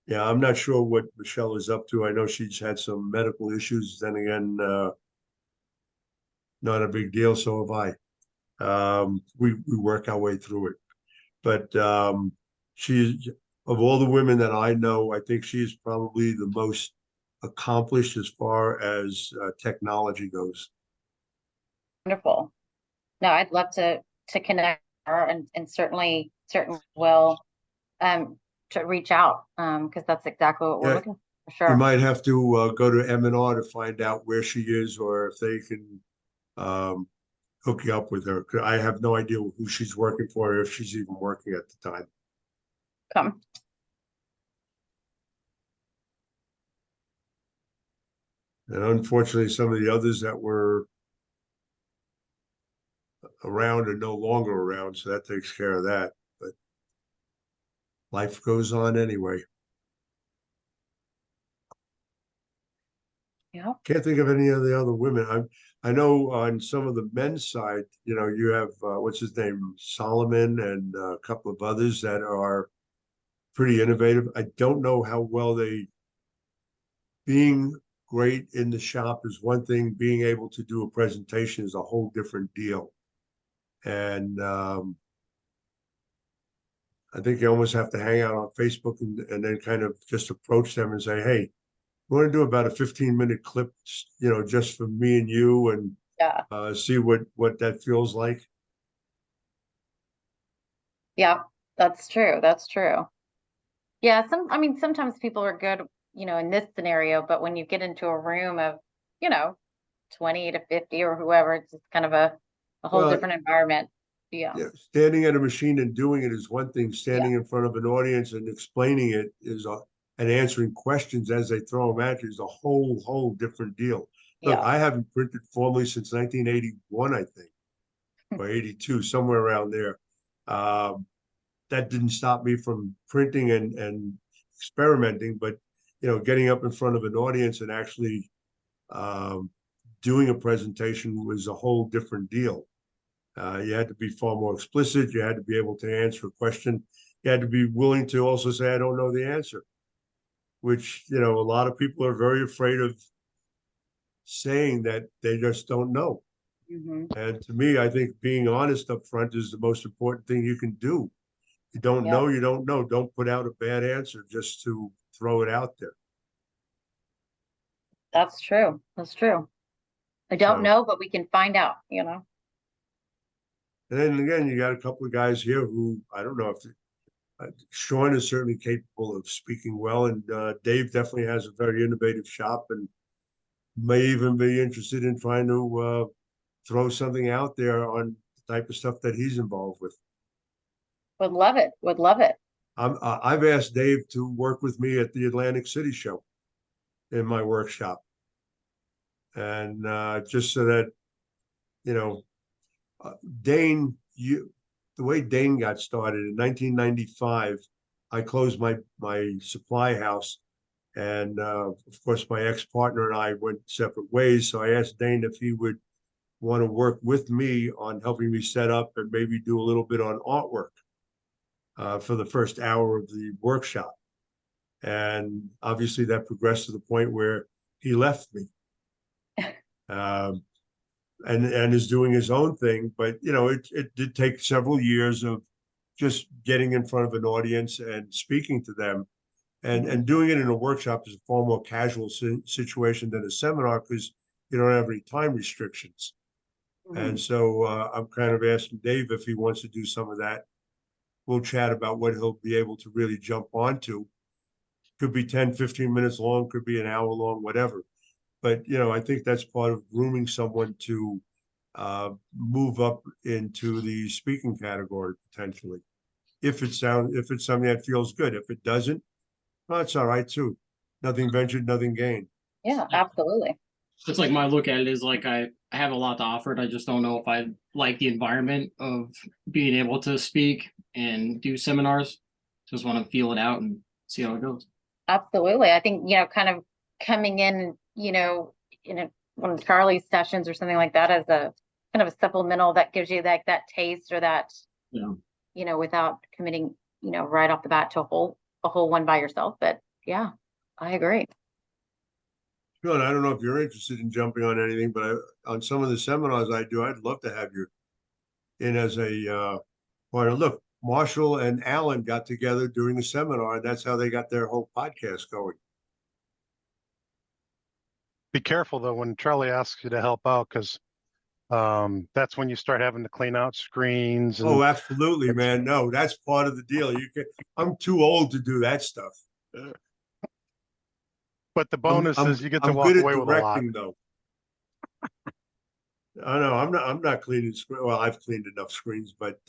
Yeah, I'm not sure what Michelle is up to. I know she's had some medical issues. Then again, not a big deal. So have I. We work our way through it. But she's, of all the women that I know, I think she's probably the most accomplished as far as technology goes. Wonderful. No, I'd love to connect her, and certainly will to reach out, because that's exactly what we're Yeah, looking for you sure. might have to go to M&R to find out where she is, or if they can hook you up with her. 'Cause I have no idea who she's working for, or if she's even working at the time. Come. And unfortunately, some of the others that were around are no longer around, so that takes care of that. But life goes on anyway. Yeah. Can't think of any of the other women. I know on some of the men's side, you have what's his name, Solomon, and a couple of others that are pretty innovative. I don't know how well being great in the shop is one thing. Being able to do a presentation is a whole different deal. And I think you almost have to hang out on Facebook and then kind of just approach them and say, hey, we want to do about a 15-minute clip, just for me and you, and Yeah. see what that feels like. Yeah. That's true. That's true. Yeah. I mean, sometimes people are good, in this scenario, but when you get into a room of, 20 to 50 or whoever, it's just kind of a whole Well, different environment. Yeah. yeah, standing at a machine and doing it is one thing. Yeah. Standing in front of an audience and explaining it and answering questions as they throw them at you is a whole different deal. Look, Yeah. I haven't printed formally since 1981, I think, or 82, somewhere around there. That didn't stop me from printing and experimenting, but getting up in front of an audience and actually um, doing a presentation was a whole different deal. You had to be far more explicit. You had to be able to answer a question. You had to be willing to also say, I don't know the answer, which, a lot of people are very afraid of saying that they just don't know. Mm-hmm. And to me, I think being honest up front is the most important thing you can do. You don't know, you don't know. Don't put out a bad answer just to throw it out there. That's true. That's true. I don't know, but we can find out, And then again, you got a couple of guys here who I don't know if Sean is certainly capable of speaking well, and Dave definitely has a very innovative shop and may even be interested in trying to throw something out there on the type of stuff that he's involved with. Would love it. Would love it. I've asked Dave to work with me at the Atlantic City show in my workshop, and just so that you know, Dane, the way Dane got started in 1995, I closed my supply house, and of course my ex-partner and I went separate ways. So I asked Dane if he would want to work with me on helping me set up and maybe do a little bit on artwork. for the first hour of the workshop. And obviously that progressed to the point where he left me. And is doing his own thing, but you know, it did take several years of just getting in front of an audience and speaking to them. And doing it in a workshop is a far more casual situation than a seminar because you don't have any time restrictions. And so I'm kind of asking Dave if he wants to do some of that. We'll chat about what he'll be able to really jump onto. Could be 10, 15 minutes long, could be an hour long, whatever. But, you know, I think that's part of grooming someone to move up into the speaking category potentially. If it's something that feels good. If it doesn't, well, it's all right too. Nothing ventured, nothing gained. Yeah, absolutely. It's like my look at it is like I have a lot to offer. I just don't know if I like the environment of being able to speak and do seminars. Just want to feel it out and see how it goes. Absolutely. I think, you know, kind of coming in, you know, in one of Charlie's sessions or something like that as a kind of a supplemental that gives you like that taste or that, Yeah. you know, without committing, you know, right off the bat to a whole one by yourself. But yeah, I agree. Good. I don't know if you're interested in jumping on anything, but on some of the seminars I do, I'd love to have you in as a partner. Look, Marshall and Alan got together during the seminar, and that's how they got their whole podcast going. Be careful though when Charlie asks you to help out, because that's when you start having to clean out screens. And Oh, absolutely, man. No, that's part of the deal. I'm too old to do that stuff. but the bonus is you get to I'm walk good away at with a lot. directing, though. I know I'm not cleaning screen. Well, I've cleaned enough screens, but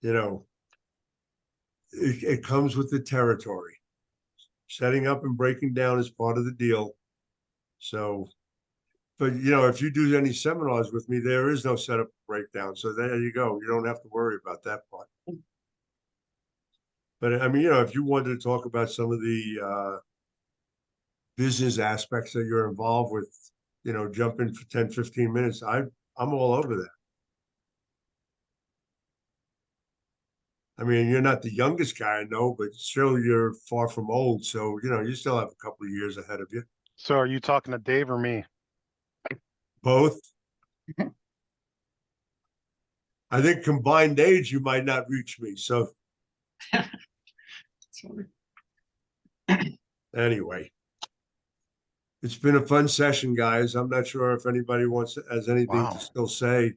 you know, it comes with the territory. Setting up and breaking down is part of the deal. So, but you know, if you do any seminars with me, there is no setup breakdown. So there you go. You don't have to worry about that part. But I mean, you know, if you wanted to talk about some of the business aspects that you're involved with, you know, jump in for 10, 15 minutes, I'm all over that. I mean, you're not the youngest guy I know, but still you're far from old. So, you know, you still have a couple of years ahead of you. So are you talking to Dave or me? Both. I think combined age, you might not reach me. So anyway, it's been a fun session, guys. I'm not sure if anybody has anything to still say,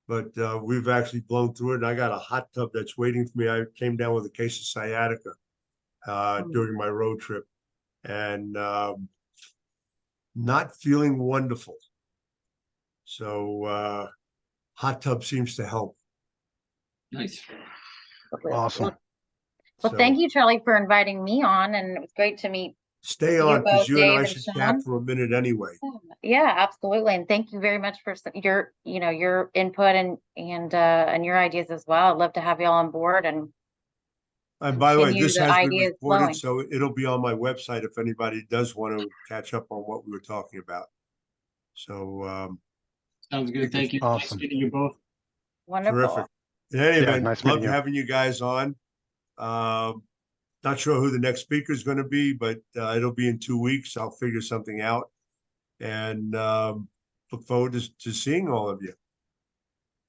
but we've actually blown through it. And I got a hot tub that's waiting for me. I came down with a case of sciatica during my road trip, and not feeling wonderful. So hot tub seems to help. Nice. Awesome. Well, So thank you, Charlie, for inviting me on, and it was great to meet stay you on because both, you and Dave I and should Sean. chat for a minute anyway. Yeah, absolutely. And thank you very much for your, you know, your input and your ideas as well. I'd love to have you all on board and By the way, continue this the has been ideas recorded, flowing. so it'll be on my website if anybody does want to catch up on what we were talking about. So Sounds good. Thank you. Awesome. Nice meeting you both. Wonderful. terrific. In any event, nice meeting love you. having you guys on. Not sure who the next speaker is going to be, but it'll be in 2 weeks. I'll figure something out, and look forward to seeing all of you.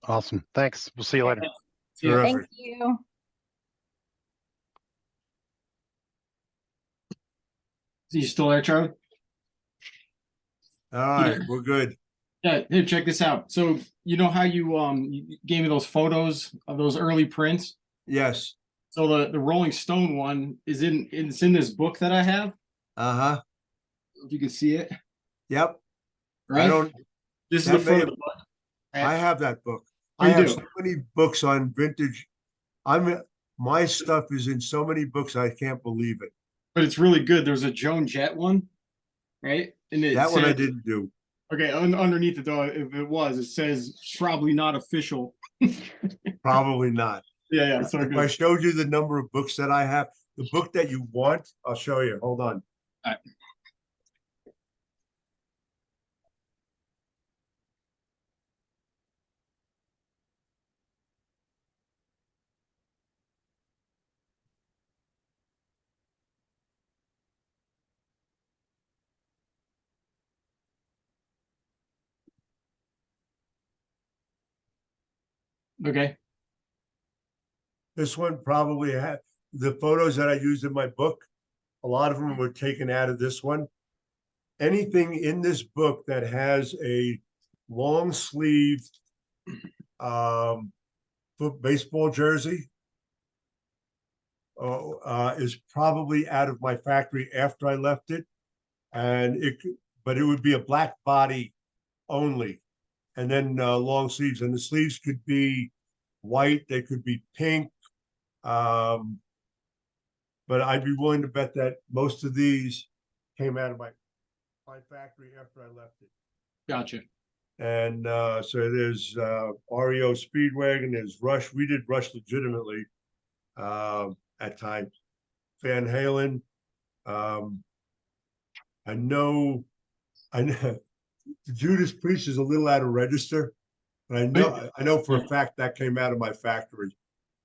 Awesome. Thanks. We'll see you later. See ya. Terrific. Thank you. You still there, Charlie? All right, we're good. Yeah, here, check this out. So you know how you gave me those photos of those early prints? Yes. So the Rolling Stone one is it's in this book that I have. Uh-huh. If you can see it. Yep. Right? I don't. This is that the front may- of the book. I have that book. Oh, I you have do? so many books on vintage. My stuff is in so many books, I can't believe it. But it's really good. There's a Joan Jett one, right? And it That one I says- didn't do. Okay, underneath it though, if it says probably not official. Probably not. Yeah, so If I good. showed you the number of books that I have, the book that you want, I'll show you. Hold on. All right. Okay. This one probably had, the photos that I used in my book, a lot of them were taken out of this one. Anything in this book that has a long sleeve baseball jersey is probably out of my factory after I left it. And but it would be a black body only. And then long sleeves, and the sleeves could be white, they could be pink. But I'd be willing to bet that most of these came out of my factory after I left it. Gotcha. And so there's REO Speedwagon, there's Rush. We did Rush legitimately at times. Van Halen. I know the Judas Priest is a little out of register, but I know for a fact that came out of my factory.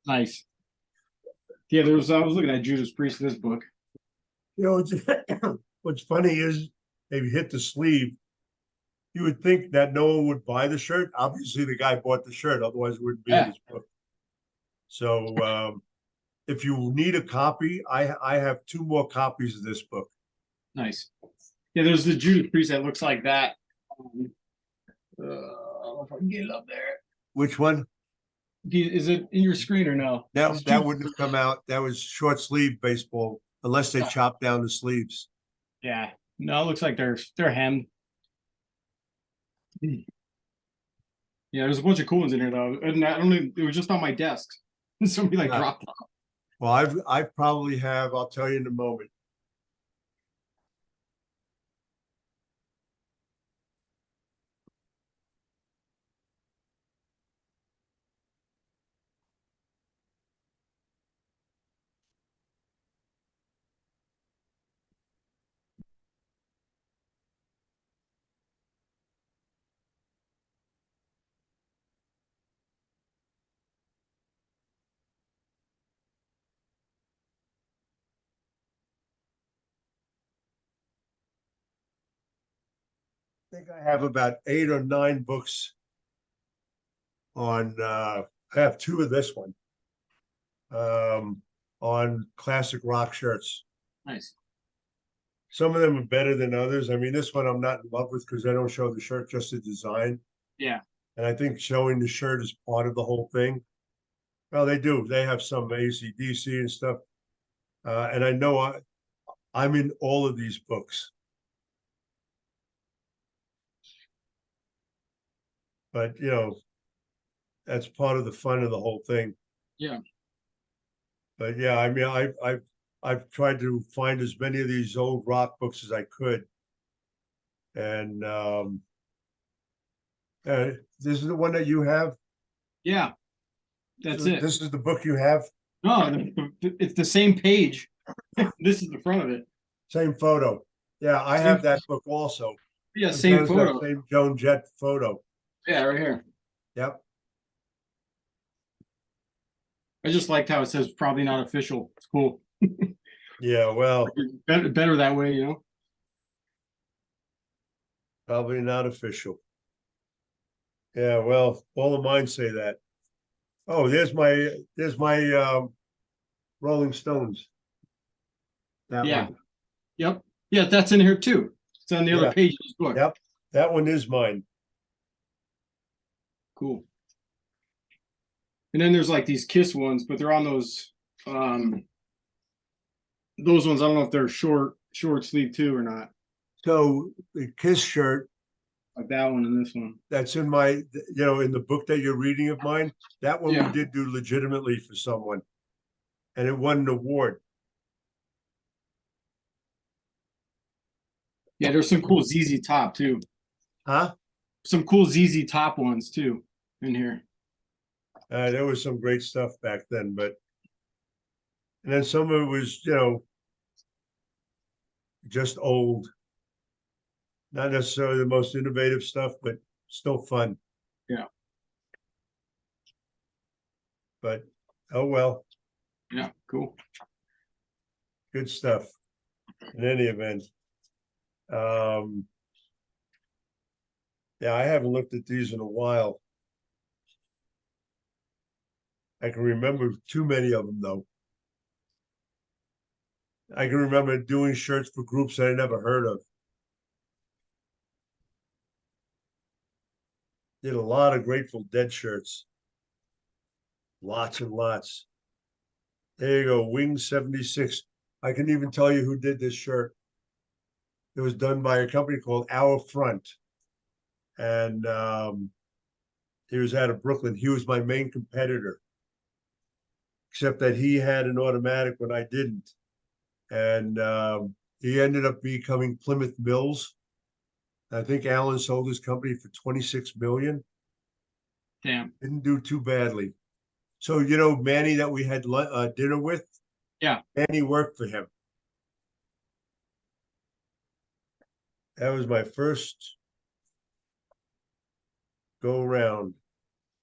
Nice. Yeah, I was looking at Judas Priest in this book. You know, what's funny is they hit the sleeve. You would think that no one would buy the shirt. Obviously, the guy bought the shirt, otherwise it wouldn't be in his book. So if you need a copy, I have 2 more copies of this book. Nice. Yeah, there's the Judas Priest that looks like that. If I can get it up there. Which one? Is it in your screen or no? That wouldn't have come out. That was short sleeve baseball, unless they chopped down the sleeves. Yeah. No, it looks like they're hemmed. Yeah, there's a bunch of cool ones in here though. And I don't know, it was just on my desk. Somebody like dropped it. Well, I probably have, I'll tell you in a moment. I think I have about 8 or 9 books on I have 2 of this one on classic rock shirts. Nice. Some of them are better than others. I mean, this one I'm not in love with because they don't show the shirt, just the design. Yeah. And I think showing the shirt is part of the whole thing. Well, they do. They have some AC/DC and stuff. And I know I'm in all of these books. But, you know, that's part of the fun of the whole thing. Yeah. But yeah, I mean, I've tried to find as many of these old rock books as I could. And this is the one that you have? Yeah. That's it. This is the book you have? No, it's the same page. This is the front of it. Same photo. Yeah, I have that book also. Yeah, same photo. Same Joan Jett photo. Yeah, right here. Yep. I just liked how it says probably not official. It's cool. Yeah, well, Better that way, you know. probably not official. Yeah, well, all of mine say that. Oh, there's my Rolling Stones. That Yeah. one. Yep. Yeah, that's in here too. It's on the other Yeah. page of this book. Yep, that one is mine. Cool. And then there's like these Kiss ones, but they're on those ones. I don't know if they're short sleeve too or not. So the Kiss shirt Like that one and this one. that's in my, you know, in the book that you're reading of mine, that one Yeah. we did do legitimately for someone. And it won an award. Yeah, there's some cool ZZ Top too. Huh? Some cool ZZ Top ones too in here. There was some great stuff back then, but and then some of it was, you know, just old. Not necessarily the most innovative stuff, but still fun. Yeah. But oh well, Yeah, cool. good stuff. In any event. Yeah, I haven't looked at these in a while. I can remember too many of them though. I can remember doing shirts for groups that I never heard of. Did a lot of Grateful Dead shirts. Lots and lots. There you go, Wing 76. I can even tell you who did this shirt. It was done by a company called Our Front. And he was out of Brooklyn. He was my main competitor. Except that he had an automatic when I didn't. And he ended up becoming Plymouth Mills. I think Alan sold his company for 26 million. Damn. Didn't do too badly. So, you know, Manny that we had dinner with? Yeah. Manny worked for him. That was my first go around.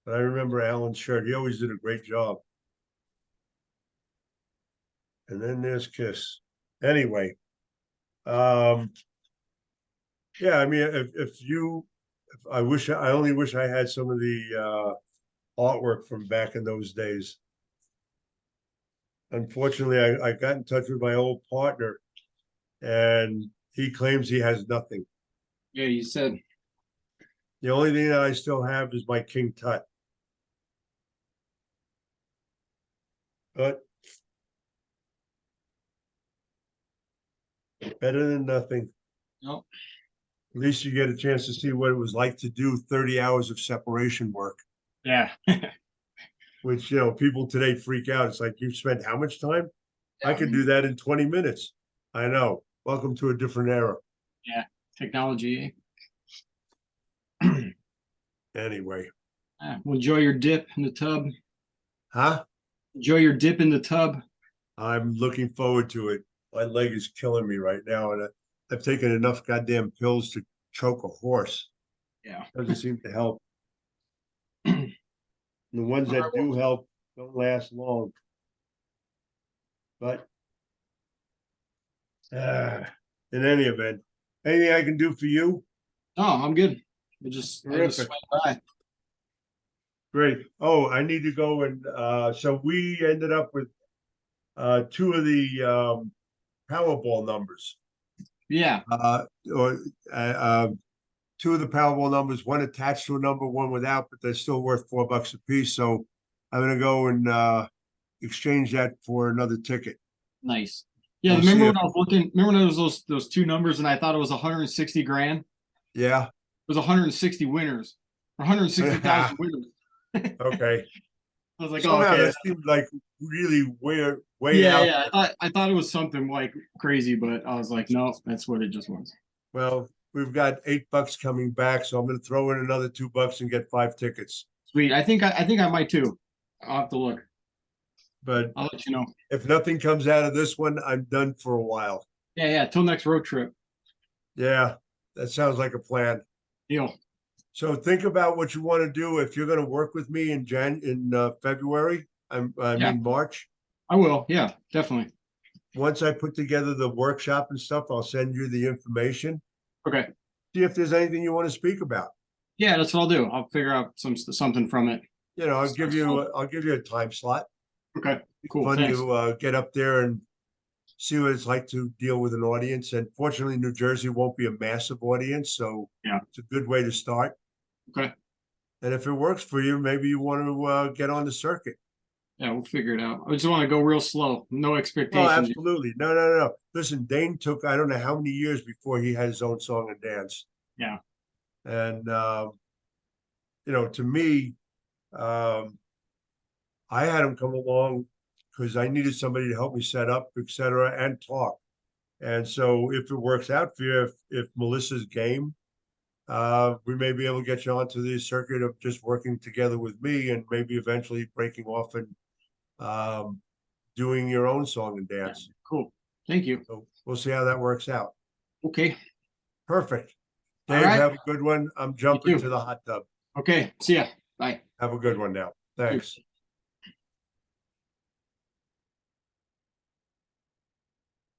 But I remember Alan's shirt. He always did a great job. And then there's Kiss. Anyway, yeah, I mean, I only wish I had some of the artwork from back in those days. Unfortunately, I got in touch with my old partner, and he claims he has nothing. Yeah, you said. The only thing that I still have is my King Tut. But better than nothing. Nope. At least you get a chance to see what it was like to do 30 hours of separation work, Yeah. which, you know, people today freak out. It's like, you spent how much time? I could do that in 20 minutes. I know. Welcome to a different era. Yeah. Technology. Anyway. Well, enjoy your dip in the tub. Huh? Enjoy your dip in the tub. I'm looking forward to it. My leg is killing me right now, and I've taken enough goddamn pills to choke a horse. Yeah. Doesn't seem to help. The ones that do help don't last long. But in any event, anything I can do for you? No, I'm good. I just Terrific. went by. Great. Oh, I need to go and so we ended up with two of the Powerball numbers. Yeah. Or two of the Powerball numbers, one attached to a number, one without, but they're still worth $4 a piece. So I'm gonna go and exchange that for another ticket. Nice. Yeah. We'll Remember see when I was looking? Remember when there was those two numbers, and I thought it was 160 grand. Yeah. It was 160 winners, or 160,000 winners. Okay. I was like, oh, Somehow okay. that seemed like really way Yeah, out. yeah. I thought it was something like crazy, but I was like, no, that's what it just was. Well, we've got $8 coming back, so I'm gonna throw in another $2 and get 5 tickets. Sweet. I think I might too. I'll have to look. But I'll let you know. if nothing comes out of this one, I'm done for a while. Yeah, yeah. Till next road trip. Yeah, that sounds like a plan. Deal. So think about what you want to do if you're going to work with me in February. I Yeah. mean March. I will. Yeah, definitely. Once I put together the workshop and stuff, I'll send you the information. Okay. See if there's anything you want to speak about. Yeah, that's what I'll do. I'll figure out something from it. You know, I'll give you a time slot. Okay. Cool. Fun Thanks. to get up there and see what it's like to deal with an audience. And fortunately, New Jersey won't be a massive audience, so Yeah. it's a good way to start. Okay. And if it works for you, maybe you want to get on the circuit. Yeah, we'll figure it out. I just want to go real slow. No Oh, expectations. absolutely. No. Listen, Dane took, I don't know how many years before he had his own song and dance. Yeah. And, you know, to me, I had him come along because I needed somebody to help me set up, et cetera, and talk. And so if it works out for you, if Melissa's game, we may be able to get you onto the circuit of just working together with me and maybe eventually breaking off and doing your own song and dance. Cool. Thank you. So we'll see how that works out. Okay. Perfect. All Dave, right. have a good one. I'm jumping too. to the hot tub. Okay. See ya. Bye. Have a good one now. Thanks.